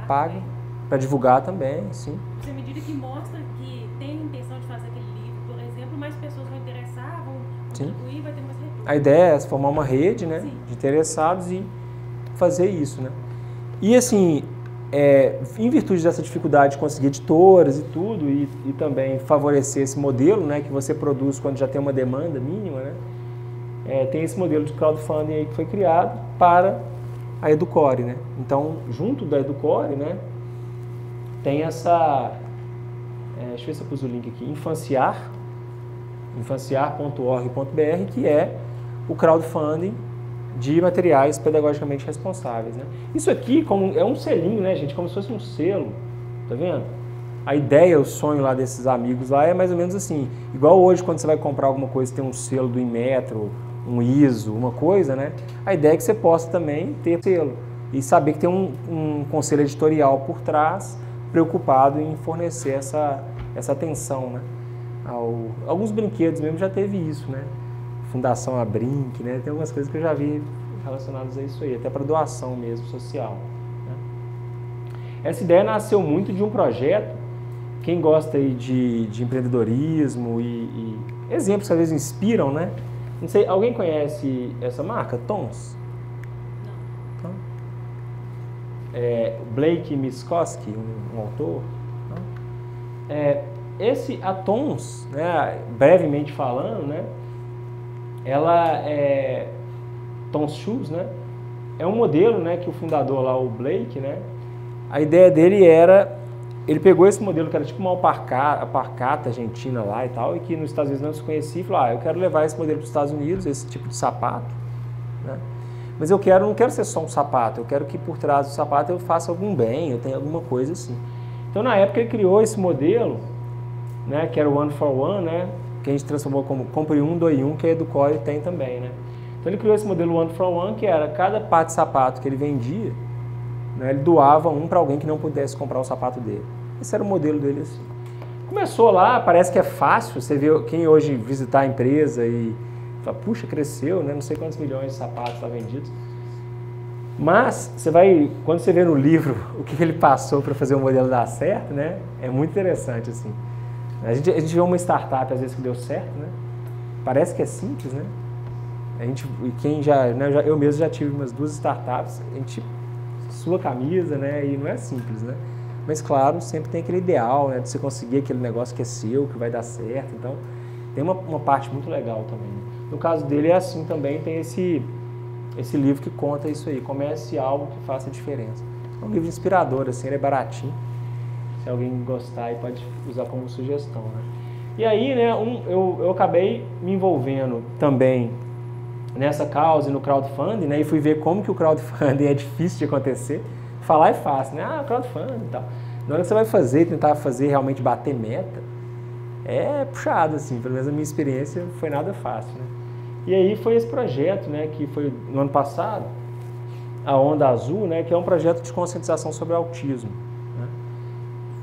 paga para divulgar também, sim. Você medida que mostra que tem a intenção de fazer aquele livro, por exemplo, mais pessoas vão interessar, vão contribuir, vai ter mais retorno. A ideia é formar uma rede, né, de interessados e fazer isso, né? E assim, em virtude dessa dificuldade de conseguir editoras e tudo, e também favorecer esse modelo, né, que você produz quando já tem uma demanda mínima, né, tem esse modelo de crowdfunding aí que foi criado para a EduCore, né? Então, junto da EduCore, né, tem essa, deixa eu ver se eu pus o link aqui, infanciar.org.br, que é o crowdfunding de materiais pedagogicamente responsáveis, né? Isso aqui é um selinho, né, gente? Como se fosse um selo, tá vendo? A ideia, o sonho lá desses amigos lá é mais ou menos assim, igual hoje quando você vai comprar alguma coisa tem um selo do Inmetro, um ISO, uma coisa, né? A ideia é que você possa também ter selo e saber que tem um conselho editorial por trás preocupado em fornecer essa atenção, né? Alguns brinquedos mesmo já teve isso, né? Fundação Abrinq, né? Tem algumas coisas que eu já vi relacionadas a isso aí, até para doação mesmo, social, né? Essa ideia nasceu muito de um projeto, quem gosta aí de empreendedorismo e exemplos que às vezes inspiram, né? Não sei, alguém conhece essa marca, Tons? Não. Blake Mycoskie, um autor. A Tons, né, brevemente falando, né, ela Tons Shoes, né, é um modelo, né, que o fundador lá, o Blake, né, a ideia dele ele pegou esse modelo que era tipo uma alparcata argentina lá e tal, e que nos Estados Unidos não se conhecia, e falou, eu quero levar esse modelo para os Estados Unidos, esse tipo de sapato, né, mas eu não quero ser só um sapato, eu quero que por trás do sapato eu faça algum bem, eu tenha alguma coisa assim. Então na época ele criou esse modelo, né, que era o One for One, né, que a gente transformou como compre um, doe um, que a EduCore tem também, né. Então ele criou esse modelo One for One, que era cada par de sapato que ele vendia, né, ele doava um para alguém que não pudesse comprar o sapato dele. Esse era o modelo dele assim. Começou lá, parece que é fácil, você vê quem hoje visitar a empresa e fala, puxa, cresceu, né, não sei quantos milhões de sapatos estão vendidos. Mas quando você vê no livro o que ele passou para fazer o modelo dar certo, né, é muito interessante assim. A gente vê uma startup às vezes que deu certo, né? Parece que é simples, né? Eu mesmo já tive umas 2 startups, a gente sua camisa, né? E não é simples, né? Mas claro, sempre tem aquele ideal, né? De você conseguir aquele negócio que é seu, que vai dar certo. Então, tem uma parte muito legal também. No caso dele é assim também, tem esse livro que conta isso aí, comece algo que faça diferença. É um livro inspirador, assim, ele é baratinho. Se alguém gostar, aí pode usar como sugestão, né? E aí, né, eu acabei me envolvendo também nessa causa e no crowdfunding, né? E fui ver como que o crowdfunding é difícil de acontecer. Falar é fácil, né? Ah, crowdfunding e tal. Na hora que você vai fazer, tentar fazer realmente bater meta, é puxado, assim. Pelo menos a minha experiência foi nada fácil, né? E aí foi esse projeto, né? Que foi no ano passado, a Onda Azul, né? Que é um projeto de conscientização sobre autismo, né?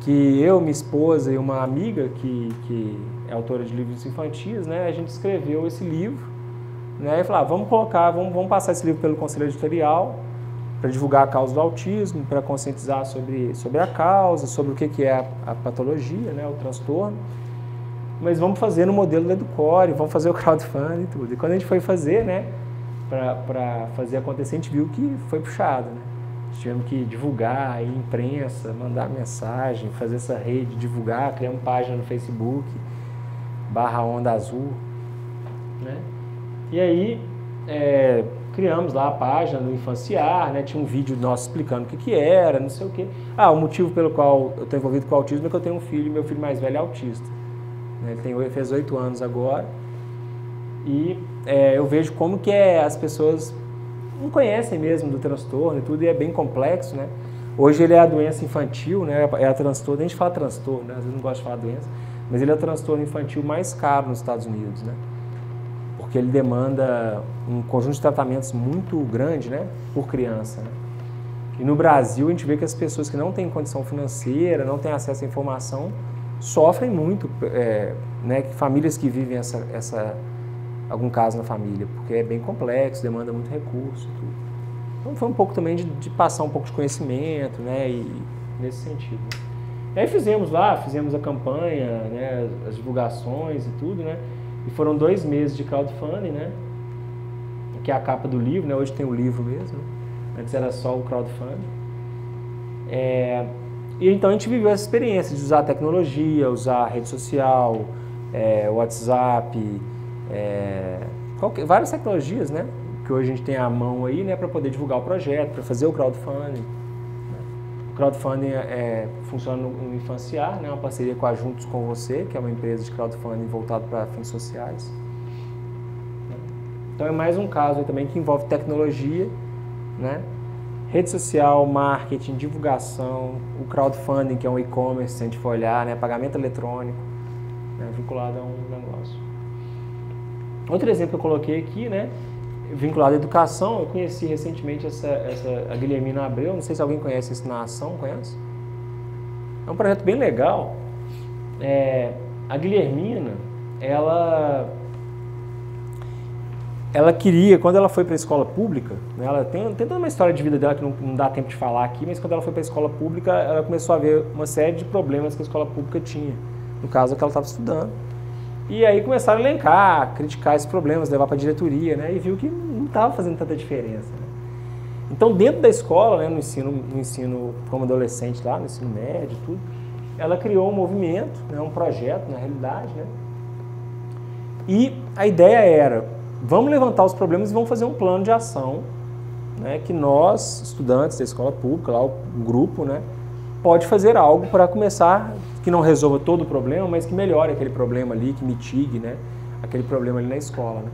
Que eu, minha esposa e uma amiga que é autora de livros infantis, né? A gente escreveu esse livro, né? E falou, vamos passar esse livro pelo conselho editorial para divulgar a causa do autismo, para conscientizar sobre a causa, sobre o que é a patologia, né, o transtorno. Mas vamos fazer no modelo da Educore, vamos fazer o crowdfunding e tudo. E quando a gente foi fazer, né, para fazer acontecer, a gente viu que foi puxado, né? Tivemos que divulgar, ir imprensa, mandar mensagem, fazer essa rede, divulgar, criamos página no Facebook, /Onda Azul, né? E aí, criamos lá a página do Infanciar, né? Tinha um vídeo nosso explicando o que era, não sei o quê. O motivo pelo qual eu estou envolvido com o autismo é que eu tenho um filho, meu filho mais velho é autista. Ele fez 8 anos agora. E eu vejo como que as pessoas não conhecem mesmo do transtorno e tudo, e é bem complexo, né? Hoje ele é a doença infantil, né? É a transtorno, a gente fala transtorno, né? Às vezes não gosta de falar doença, mas ele é o transtorno infantil mais caro nos Estados Unidos, né? Porque ele demanda um conjunto de tratamentos muito grande, né, por criança, né? E no Brasil a gente vê que as pessoas que não têm condição financeira, não têm acesso à informação, sofrem muito, né, que famílias que vivem algum caso na família, porque é bem complexo, demanda muito recurso, tudo. Então foi um pouco também de passar um pouco de conhecimento, né, e nesse sentido. E aí fizemos a campanha, né, as divulgações e tudo, né? E foram 2 meses de crowdfunding, né? Que é a capa do livro, né? Hoje tem o livro mesmo. Antes era só o crowdfunding. E então a gente viveu essa experiência de usar a tecnologia, usar a rede social, WhatsApp, várias tecnologias, né? Que hoje a gente tem à mão aí, né? Para poder divulgar o projeto, para fazer o crowdfunding. O crowdfunding funciona no Infanciar, né, uma parceria com a Juntos com Você, que é uma empresa de crowdfunding voltada para fins sociais. Então é mais um caso aí também que envolve tecnologia, né, rede social, marketing, divulgação, o crowdfunding, que é um e-commerce, se a gente for olhar, né, pagamento eletrônico, né, vinculado a um negócio. Outro exemplo que eu coloquei aqui, né, vinculado à educação, eu conheci recentemente a Guilhermina Abreu, não sei se alguém conhece isso na Ação, conhece? É um projeto bem legal. A Guilhermina, ela queria, quando ela foi para a escola pública, né, ela tem toda uma história de vida dela que não dá tempo de falar aqui, mas quando ela foi para a escola pública, ela começou a ver uma série de problemas que a escola pública tinha, no caso que ela estava estudando. E aí começaram a elencar, criticar esses problemas, levar para a diretoria, né? E viu que não estava fazendo tanta diferença, né? Então, dentro da escola, né, no ensino como adolescente lá, no ensino médio e tudo, ela criou um movimento, né, um projeto, na realidade, né? E a ideia era, vamos levantar os problemas e vamos fazer um plano de ação, né, que nós, estudantes da escola pública, lá o grupo, né, pode fazer algo para começar, que não resolva todo o problema, mas que melhore aquele problema ali, que mitigue, né, aquele problema ali na escola, né.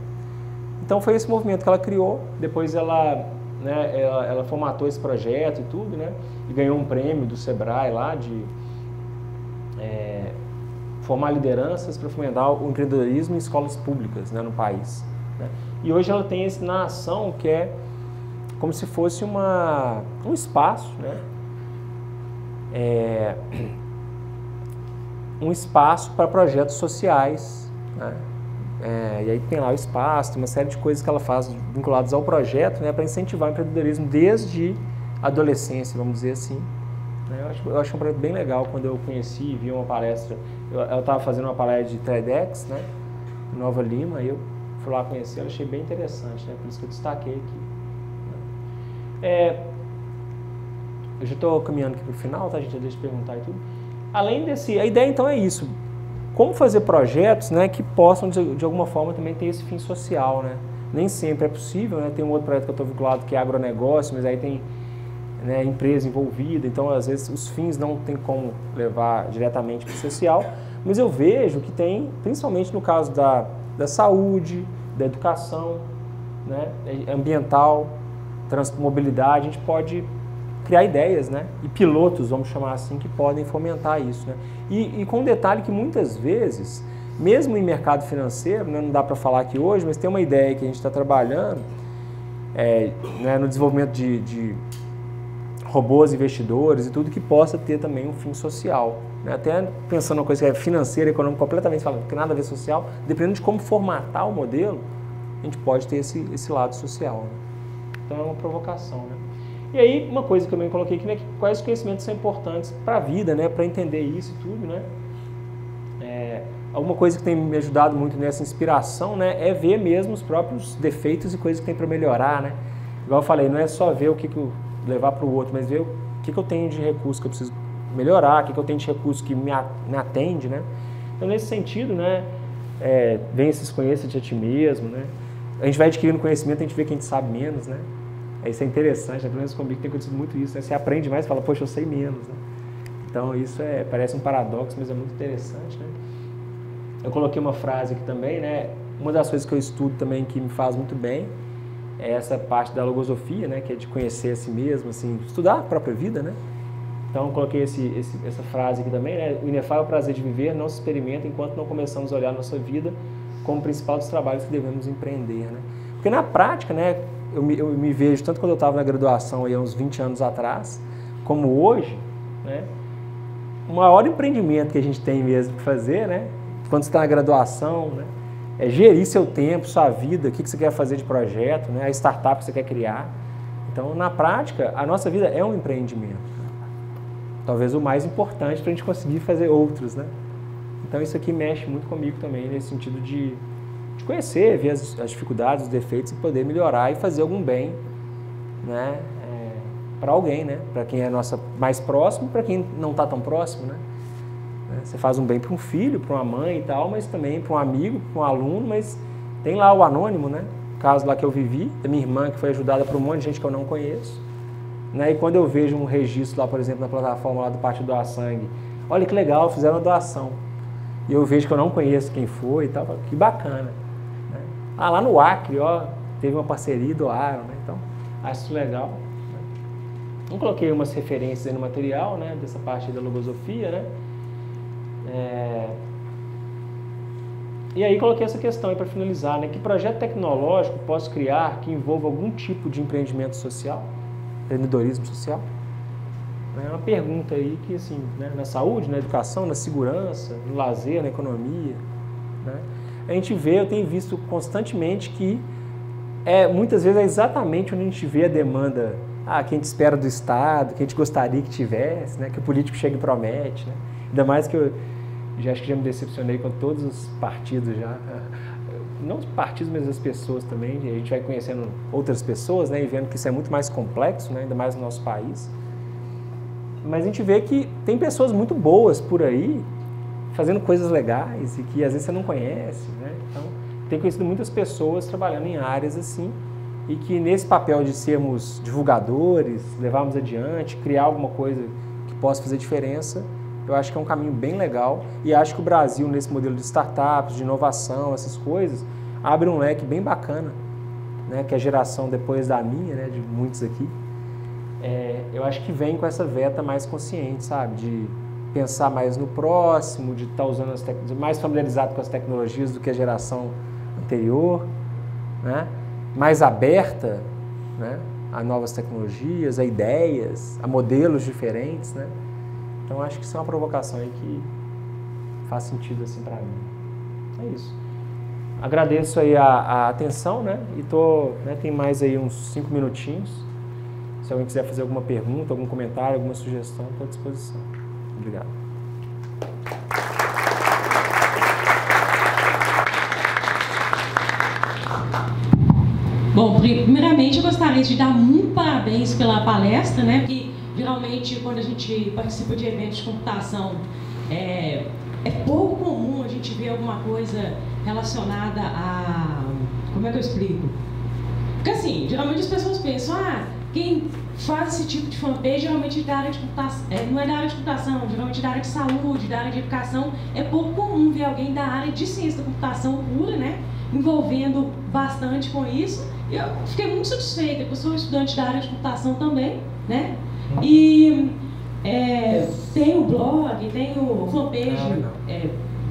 Então foi esse movimento que ela criou, depois ela formatou esse projeto e tudo, né, e ganhou um prêmio do Sebrae lá de formar lideranças para fomentar o empreendedorismo em escolas públicas, né, no país, né. E hoje ela tem esse na Ação, que é como se fosse um espaço, né, um espaço para projetos sociais, né? E aí tem lá o espaço, tem uma série de coisas que ela faz vinculadas ao projeto, né, para incentivar o empreendedorismo desde a adolescência, vamos dizer assim, né? Eu acho um projeto bem legal. Quando eu conheci e vi uma palestra, ela estava fazendo uma palestra de TEDx, né, em Nova Lima, aí eu fui lá conhecer, eu achei bem interessante, né, por isso que eu destaquei aqui, né? Eu já estou caminhando aqui para o final, tá, gente? Deixa eu perguntar e tudo. Além a ideia então é isso, como fazer projetos, né, que possam de alguma forma também ter esse fim social, né? Nem sempre é possível, né? Tem um outro projeto que eu estou vinculado que é agronegócio, mas aí tem, né, empresa envolvida, então às vezes os fins não tem como levar diretamente para o social, mas eu vejo que tem, principalmente no caso da saúde, da educação, né, ambiental, mobilidade, a gente pode criar ideias, né, e pilotos, vamos chamar assim, que podem fomentar isso, né. E com um detalhe que muitas vezes, mesmo em mercado financeiro, né, não dá para falar aqui hoje, mas tem uma ideia que a gente está trabalhando né, no desenvolvimento de robôs investidores e tudo que possa ter também um fim social. Né? Até pensando numa coisa que é financeira, econômica, completamente falando, que tem nada a ver social, dependendo de como formatar o modelo, a gente pode ter esse lado social. Né? Então é uma provocação. Né? E aí, uma coisa que eu também coloquei aqui, né, que quais conhecimentos são importantes para a vida, né, para entender isso e tudo, né? Alguma coisa que tem me ajudado muito nessa inspiração, né, é ver mesmo os próprios defeitos e coisas que tem para melhorar, né? Igual eu falei, não é só ver o que eu levar para o outro, mas ver o que eu tenho de recurso que eu preciso melhorar, o que eu tenho de recurso que me atende, né? Então, nesse sentido, né, vem esses conheça-te a ti mesmo, né? A gente vai adquirindo conhecimento, a gente vê que a gente sabe menos, né? Isso é interessante, né? Pelo menos comigo tem acontecido muito isso, né? Você aprende mais e fala, poxa, eu sei menos, né? Então, isso parece um paradoxo, mas é muito interessante, né? Eu coloquei uma frase aqui também, né? Uma das coisas que eu estudo também que me faz muito bem é essa parte da logosofia, né? Que é de conhecer a si mesmo, assim, estudar a própria vida, né? Então, eu coloquei essa frase aqui também, né? O inefável prazer de viver não se experimenta enquanto não começamos a olhar a nossa vida como o principal dos trabalhos que devemos empreender, né? Porque na prática, né? Eu me vejo, tanto quando eu estava na graduação, aí, há uns 20 anos atrás, como hoje, né? O maior empreendimento que a gente tem mesmo que fazer, né? Quando você está na graduação, né? É gerir seu tempo, sua vida, o que você quer fazer de projeto, né? A startup que você quer criar. Então, na prática, a nossa vida é um empreendimento. Talvez o mais importante para a gente conseguir fazer outros, né? Então, isso aqui mexe muito comigo também, nesse sentido de conhecer, ver as dificuldades, os defeitos e poder melhorar e fazer algum bem, né? Para alguém, né? Para quem é mais próximo, para quem não está tão próximo, né? Você faz um bem para um filho, para uma mãe e tal, mas também para um amigo, para um aluno, mas tem lá o anônimo, né? O caso lá que eu vivi, da minha irmã que foi ajudada por um monte de gente que eu não conheço. Né? E quando eu vejo um registro lá, por exemplo, na plataforma lá do Partido Doar Sangue, olha que legal, fizeram uma doação. E eu vejo que eu não conheço quem foi e tal, que bacana. Né? Lá no Acre, ó, teve uma parceria e doaram, né? Então, acho isso legal. Né? Eu coloquei umas referências aí no material, né? Dessa parte da logosofia, né? E aí coloquei essa questão aí para finalizar, né? Que projeto tecnológico posso criar que envolva algum tipo de empreendimento social, empreendedorismo social? É uma pergunta aí que, assim, né? Na saúde, na educação, na segurança, no lazer, na economia, né? A gente vê, eu tenho visto constantemente que muitas vezes é exatamente onde a gente vê a demanda, que a gente espera do Estado, que a gente gostaria que tivesse, né? Que o político chega e promete, né? Ainda mais que eu acho que já me decepcionei com todos os partidos já. Não os partidos, mas as pessoas também. A gente vai conhecendo outras pessoas, né, e vendo que isso é muito mais complexo, né, ainda mais no nosso país. Mas a gente vê que tem pessoas muito boas por aí, fazendo coisas legais e que às vezes você não conhece. Né? Então, tem conhecido muitas pessoas trabalhando em áreas assim, e que nesse papel de sermos divulgadores, levarmos adiante, criar alguma coisa que possa fazer diferença, eu acho que é um caminho bem legal e acho que o Brasil, nesse modelo de startups, de inovação, essas coisas, abre um leque bem bacana, né, que é a geração depois da minha, né, de muitos aqui. Eu acho que vem com essa veta mais consciente, sabe, de pensar mais no próximo, de estar usando mais familiarizado com as tecnologias do que a geração anterior, né, mais aberta, né, a novas tecnologias, a ideias, a modelos diferentes, né. Então, acho que isso é uma provocação aí que faz sentido assim para mim. É isso. Agradeço aí a atenção, né? E tem mais aí uns 5 minutinhos. Se alguém quiser fazer alguma pergunta, algum comentário, alguma sugestão, estou à disposição. Obrigado. Bom, primeiramente eu gostaria de dar muito parabéns pela palestra, né? Que geralmente quando a gente participa de eventos de computação é pouco comum a gente ver alguma coisa relacionada a... Como é que eu explico? Porque assim, geralmente as pessoas pensam, quem faz esse tipo de fanpage geralmente é da área de computação, não é da área de computação, geralmente é da área de saúde, da área de educação. É pouco comum ver alguém da área de ciência da computação pura, né? envolvendo bastante com isso. E eu fiquei muito satisfeita, porque eu sou estudante da área de computação também, né? E tenho blog, tenho fanpage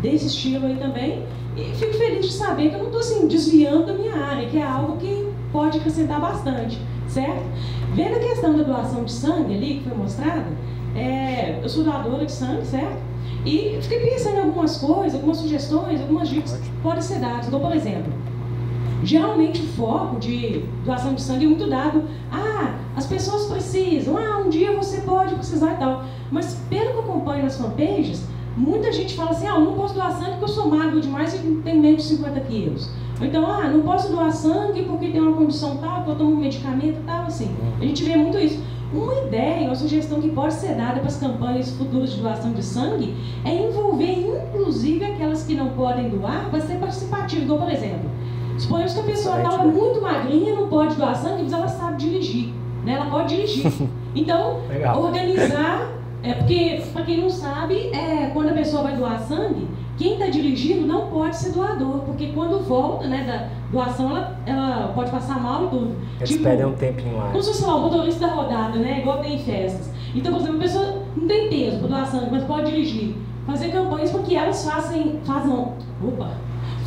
desse estilo aí também. E fico feliz de saber que eu não estou assim, desviando da minha área, que é algo que pode acrescentar bastante, certo? Vendo a questão da doação de sangue ali, que foi mostrada, eu sou doadora de sangue, certo? E fiquei pensando em algumas coisas, algumas sugestões, algumas dicas que podem ser dadas. Então, por exemplo, geralmente o foco de doação de sangue é muito dado, as pessoas precisam, um dia você pode precisar e tal. Mas pelo que eu acompanho nas fanpages, muita gente fala assim, eu não posso doar sangue porque eu sou magro demais e tenho menos de 50 quilos. Ou então, não posso doar sangue porque tem uma condição tal, porque eu tomo um medicamento tal, assim. A gente vê muito isso. Uma ideia, uma sugestão que pode ser dada para as campanhas futuras de doação de sangue é envolver, inclusive, aquelas que não podem doar, para ser participativo. Então, por exemplo, suponhamos que a pessoa é muito magrinha, não pode doar sangue, mas ela sabe dirigir, né? Ela pode dirigir. Então, organizar, porque, para quem não sabe, quando a pessoa vai doar sangue, quem está dirigindo não pode ser doador, porque quando volta, né, da doação, ela pode passar mal e tudo. Eles pedem um tempinho lá. Como se fosse o motorista da rodada, né? Igual tem em festas. Então, por exemplo, a pessoa não tem peso para doar sangue, mas pode dirigir. Fazer campanhas para que elas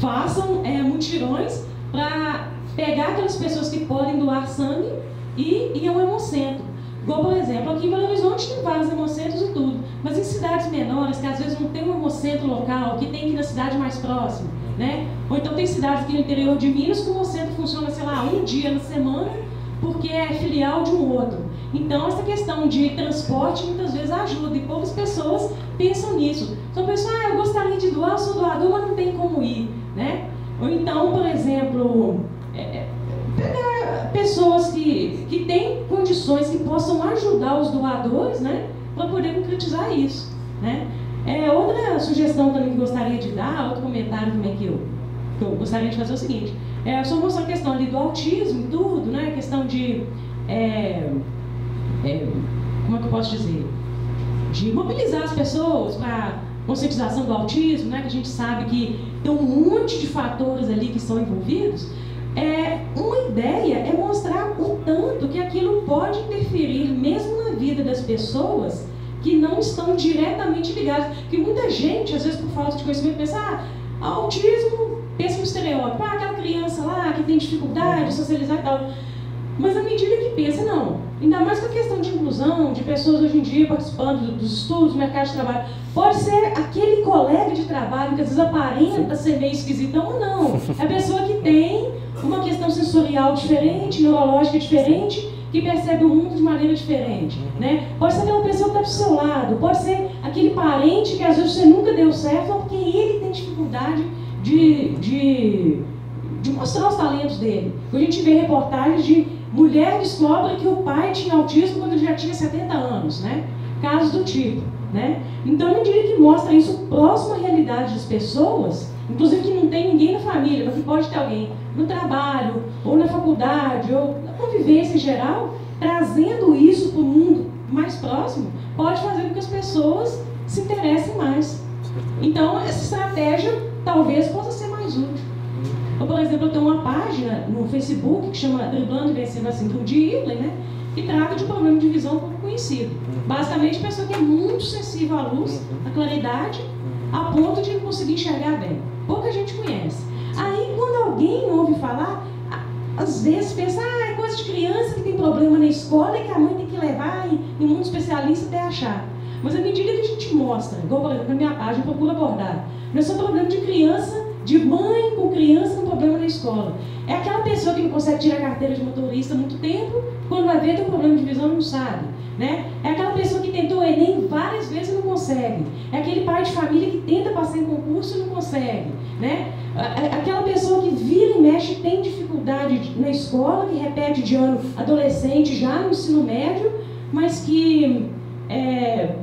façam mutirões para pegar aquelas pessoas que podem doar sangue e ir a um hemocentro. Igual, por exemplo, aqui em Belo Horizonte tem vários hemocentros e tudo, mas em cidades menores, que às vezes não tem um hemocentro local, que tem que ir na cidade mais próxima, né? Ou então tem cidades aqui no interior de Minas que o hemocentro funciona, sei lá, um dia na semana, porque é filial de um outro. Então, essa questão de transporte muitas vezes ajuda, e poucas pessoas pensam nisso. Só pensam, eu gostaria de doar, eu sou doador, mas não tem como ir, né? Ou então, por exemplo, pessoas que têm condições que possam ajudar os doadores, né, para poder concretizar isso, né? Outra sugestão também que gostaria de dar, outro comentário também que eu gostaria de fazer é o seguinte, só mostrar a questão ali do autismo e tudo, né, a questão de, como é que eu posso dizer, de mobilizar as pessoas para conscientização do autismo, né, que a gente sabe que tem um monte de fatores ali que são envolvidos. Uma ideia é mostrar o tanto que aquilo pode interferir mesmo na vida das pessoas que não estão diretamente ligadas. Porque muita gente, às vezes por falta de conhecimento, pensa, autismo, pensa no estereótipo, aquela criança lá que tem dificuldade de socializar e tal. Mas à medida que pensa, não, ainda mais com a questão de inclusão, de pessoas hoje em dia participando dos estudos, do mercado de trabalho, pode ser aquele colega de trabalho que às vezes aparenta ser meio esquisitão ou não. É a pessoa que tem uma questão sensorial diferente, neurológica diferente, que percebe o mundo de maneira diferente, né? Pode ser aquela pessoa que está do seu lado, pode ser aquele parente que às vezes você nunca deu certo, ou porque ele tem dificuldade de mostrar os talentos dele. A gente vê reportagens de mulher descobre que o pai tinha autismo quando ele já tinha 70 anos, né? Casos do tipo, né? Então, à medida que mostra isso próximo à realidade das pessoas, inclusive que não tem ninguém na família, mas que pode ter alguém no trabalho, ou na faculdade, ou na convivência em geral, trazendo isso para o mundo mais próximo, pode fazer com que as pessoas se interessem mais. Então, essa estratégia talvez possa ser mais útil. Então, por exemplo, eu tenho uma página no Facebook que chama Driblando e Vencendo a Síndrome de Irlen, né, que trata de um problema de visão pouco conhecido. Basicamente, a pessoa que é muito sensível à luz, à claridade, a ponto de não conseguir enxergar bem. Pouca gente conhece. Aí, quando alguém ouve falar, às vezes pensa, é coisa de criança que tem problema na escola e que a mãe tem que levar em um especialista até achar. Mas à medida que a gente mostra, igual, por exemplo, na minha página, eu procuro abordar, não é só problema de criança, de mãe com criança com problema na escola. É aquela pessoa que não consegue tirar a carteira de motorista há muito tempo, quando vai ver tem um problema de visão e não sabe, né? É aquela pessoa que tentou o Enem várias vezes e não consegue. É aquele pai de família que tenta passar em concurso e não consegue, né? Aquela pessoa que vira e mexe tem dificuldade na escola, que repete de ano adolescente já no ensino médio, mas que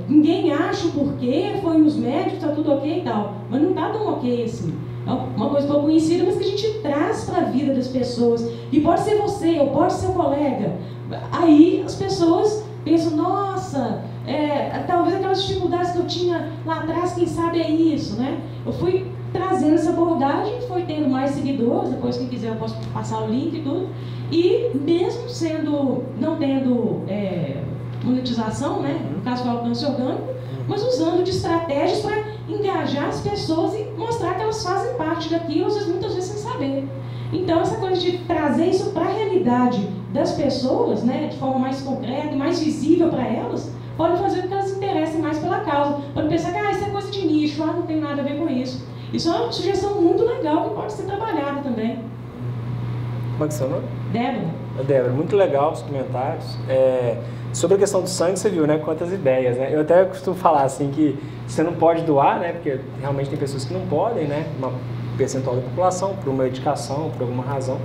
ninguém acha o porquê, foi nos médicos, está tudo ok e tal. Mas não está tão ok assim. É uma coisa pouco conhecida, mas que a gente traz para a vida das pessoas. E pode ser você, ou pode ser um colega. Aí as pessoas pensam, nossa, talvez aquelas dificuldades que eu tinha lá atrás, quem sabe é isso, né? Eu fui trazendo essa abordagem, foi tendo mais seguidores, depois quem quiser eu posso passar o link e tudo, e mesmo não tendo monetização, né, no caso do alcance orgânico, mas usando de estratégias para engajar as pessoas e mostrar que elas fazem parte daquilo, às vezes, muitas vezes sem saber. Então, essa coisa de trazer isso para a realidade das pessoas, né, de forma mais concreta e mais visível para elas, pode fazer com que elas se interessem mais pela causa. Pode pensar que isso é coisa de nicho, não tem nada a ver com isso. Isso é uma sugestão muito legal que pode ser trabalhada também. Como é que é seu nome? Débora. Débora, muito legal os comentários. Sobre a questão do sangue, você viu, né? Quantas ideias, né? Eu até costumo falar assim que você não pode doar, né? Porque realmente tem pessoas que não podem, né? Uma percentual da população, por uma medicação, por alguma razão.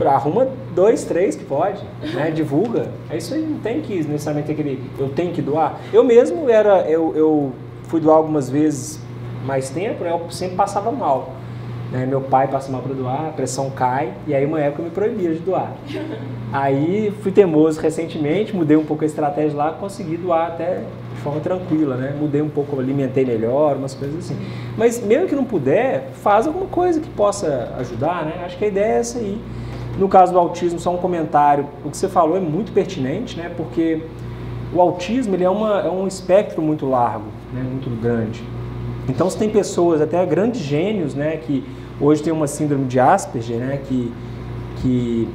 Arruma 2, 3 que pode, né? Divulga. É isso aí, não tem que necessariamente ter aquele eu tenho que doar. Eu mesmo eu fui doar algumas vezes mais tempo, né? Eu sempre passava mal. Né? Meu pai passa mal para doar, a pressão cai, e aí uma época eu me proibia de doar. Aí fui teimoso recentemente, mudei um pouco a estratégia lá, consegui doar até de forma tranquila, né? Mudei um pouco, alimentei melhor, umas coisas assim. Mas mesmo que não puder, faz alguma coisa que possa ajudar, né? Acho que a ideia é essa aí. No caso do autismo, só um comentário, o que você falou é muito pertinente, né? Porque o autismo ele é um espectro muito largo, né? Muito grande. Então, se tem pessoas, até grandes gênios, né? Que hoje tem uma síndrome de Asperger, né? Que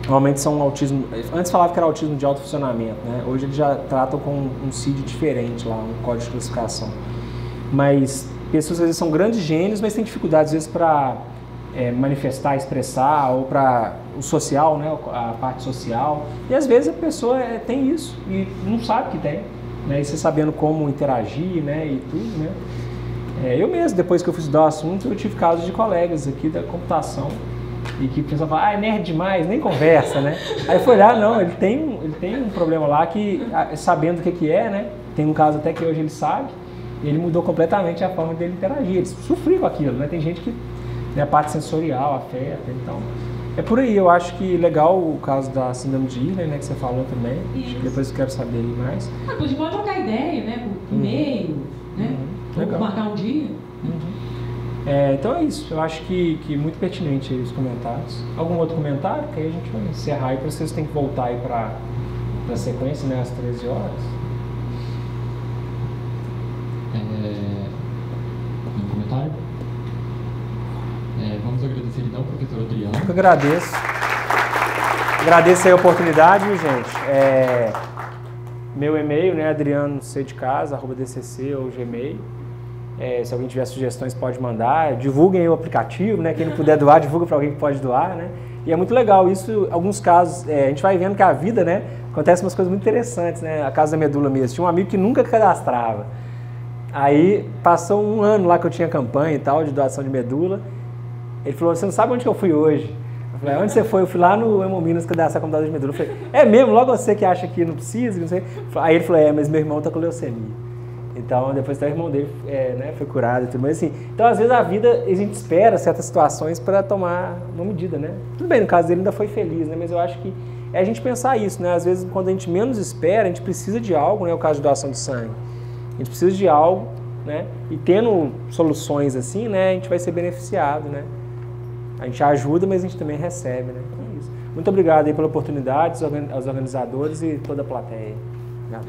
normalmente são autismo... Antes falava que era autismo de alto funcionamento, né? Hoje eles já tratam com um CID diferente lá, um código de classificação. Mas pessoas, às vezes, são grandes gênios, mas têm dificuldades, às vezes, para manifestar, expressar, ou para o social, né? A parte social. E, às vezes, a pessoa tem isso e não sabe que tem. Né? E você sabendo como interagir, né? E tudo, né? Eu mesmo, depois que eu fui estudar o assunto, eu tive casos de colegas aqui da computação e que pensavam, falar, é nerd demais, nem conversa, né? Aí foi olhar, não, ele tem um problema lá que, sabendo o que é, né? Tem um caso até que hoje ele sabe, e ele mudou completamente a forma dele interagir, ele sofreu com aquilo, né? Tem gente que, né, a parte sensorial afeta, então... É por aí, eu acho que legal o caso da síndrome de Irlen, né, que você falou também. Acho que depois eu quero saber mais. Pode trocar ideia, né, por e-mail, né, ou marcar um dia. Então é isso, eu acho que muito pertinente aí os comentários. Algum outro comentário? Que aí a gente vai encerrar e vocês têm que voltar aí para a sequência, né, às 13 horas. Um comentário? Vamos agradecer então ao professor Adriano. Eu agradeço. Agradeço aí a oportunidade, gente. Meu e-mail, né, adriano.cdecasa@dcc ou Gmail. Se alguém tiver sugestões, pode mandar. Divulguem aí o aplicativo, né? Quem não puder doar, divulga para alguém que pode doar, né? E é muito legal isso. Alguns casos, a gente vai vendo que a vida, né, acontece umas coisas muito interessantes, né? A Casa da Medula mesmo. Tinha um amigo que nunca cadastrava. Aí passou um ano lá que eu tinha campanha e tal de doação de medula. Ele falou, você não sabe onde que eu fui hoje? Eu falei, onde você foi? Eu fui lá no Hemominas cadastrar como doador de medula. Eu falei, é mesmo? Logo você que acha que não precisa? Não sei. Aí ele falou, mas meu irmão tá com leucemia. Então, depois até o irmão dele foi curado e tudo mais assim. Então, às vezes a vida, a gente espera certas situações para tomar uma medida, né? Tudo bem, no caso dele ainda foi feliz, né? Mas eu acho que é a gente pensar isso, né? Às vezes, quando a gente menos espera, a gente precisa de algo, né? O caso de doação de sangue. A gente precisa de algo, né? E tendo soluções assim, né? A gente vai ser beneficiado, né? A gente ajuda, mas a gente também recebe, né? Então é isso. Muito obrigado aí pela oportunidade, aos organizadores e toda a plateia. Obrigado.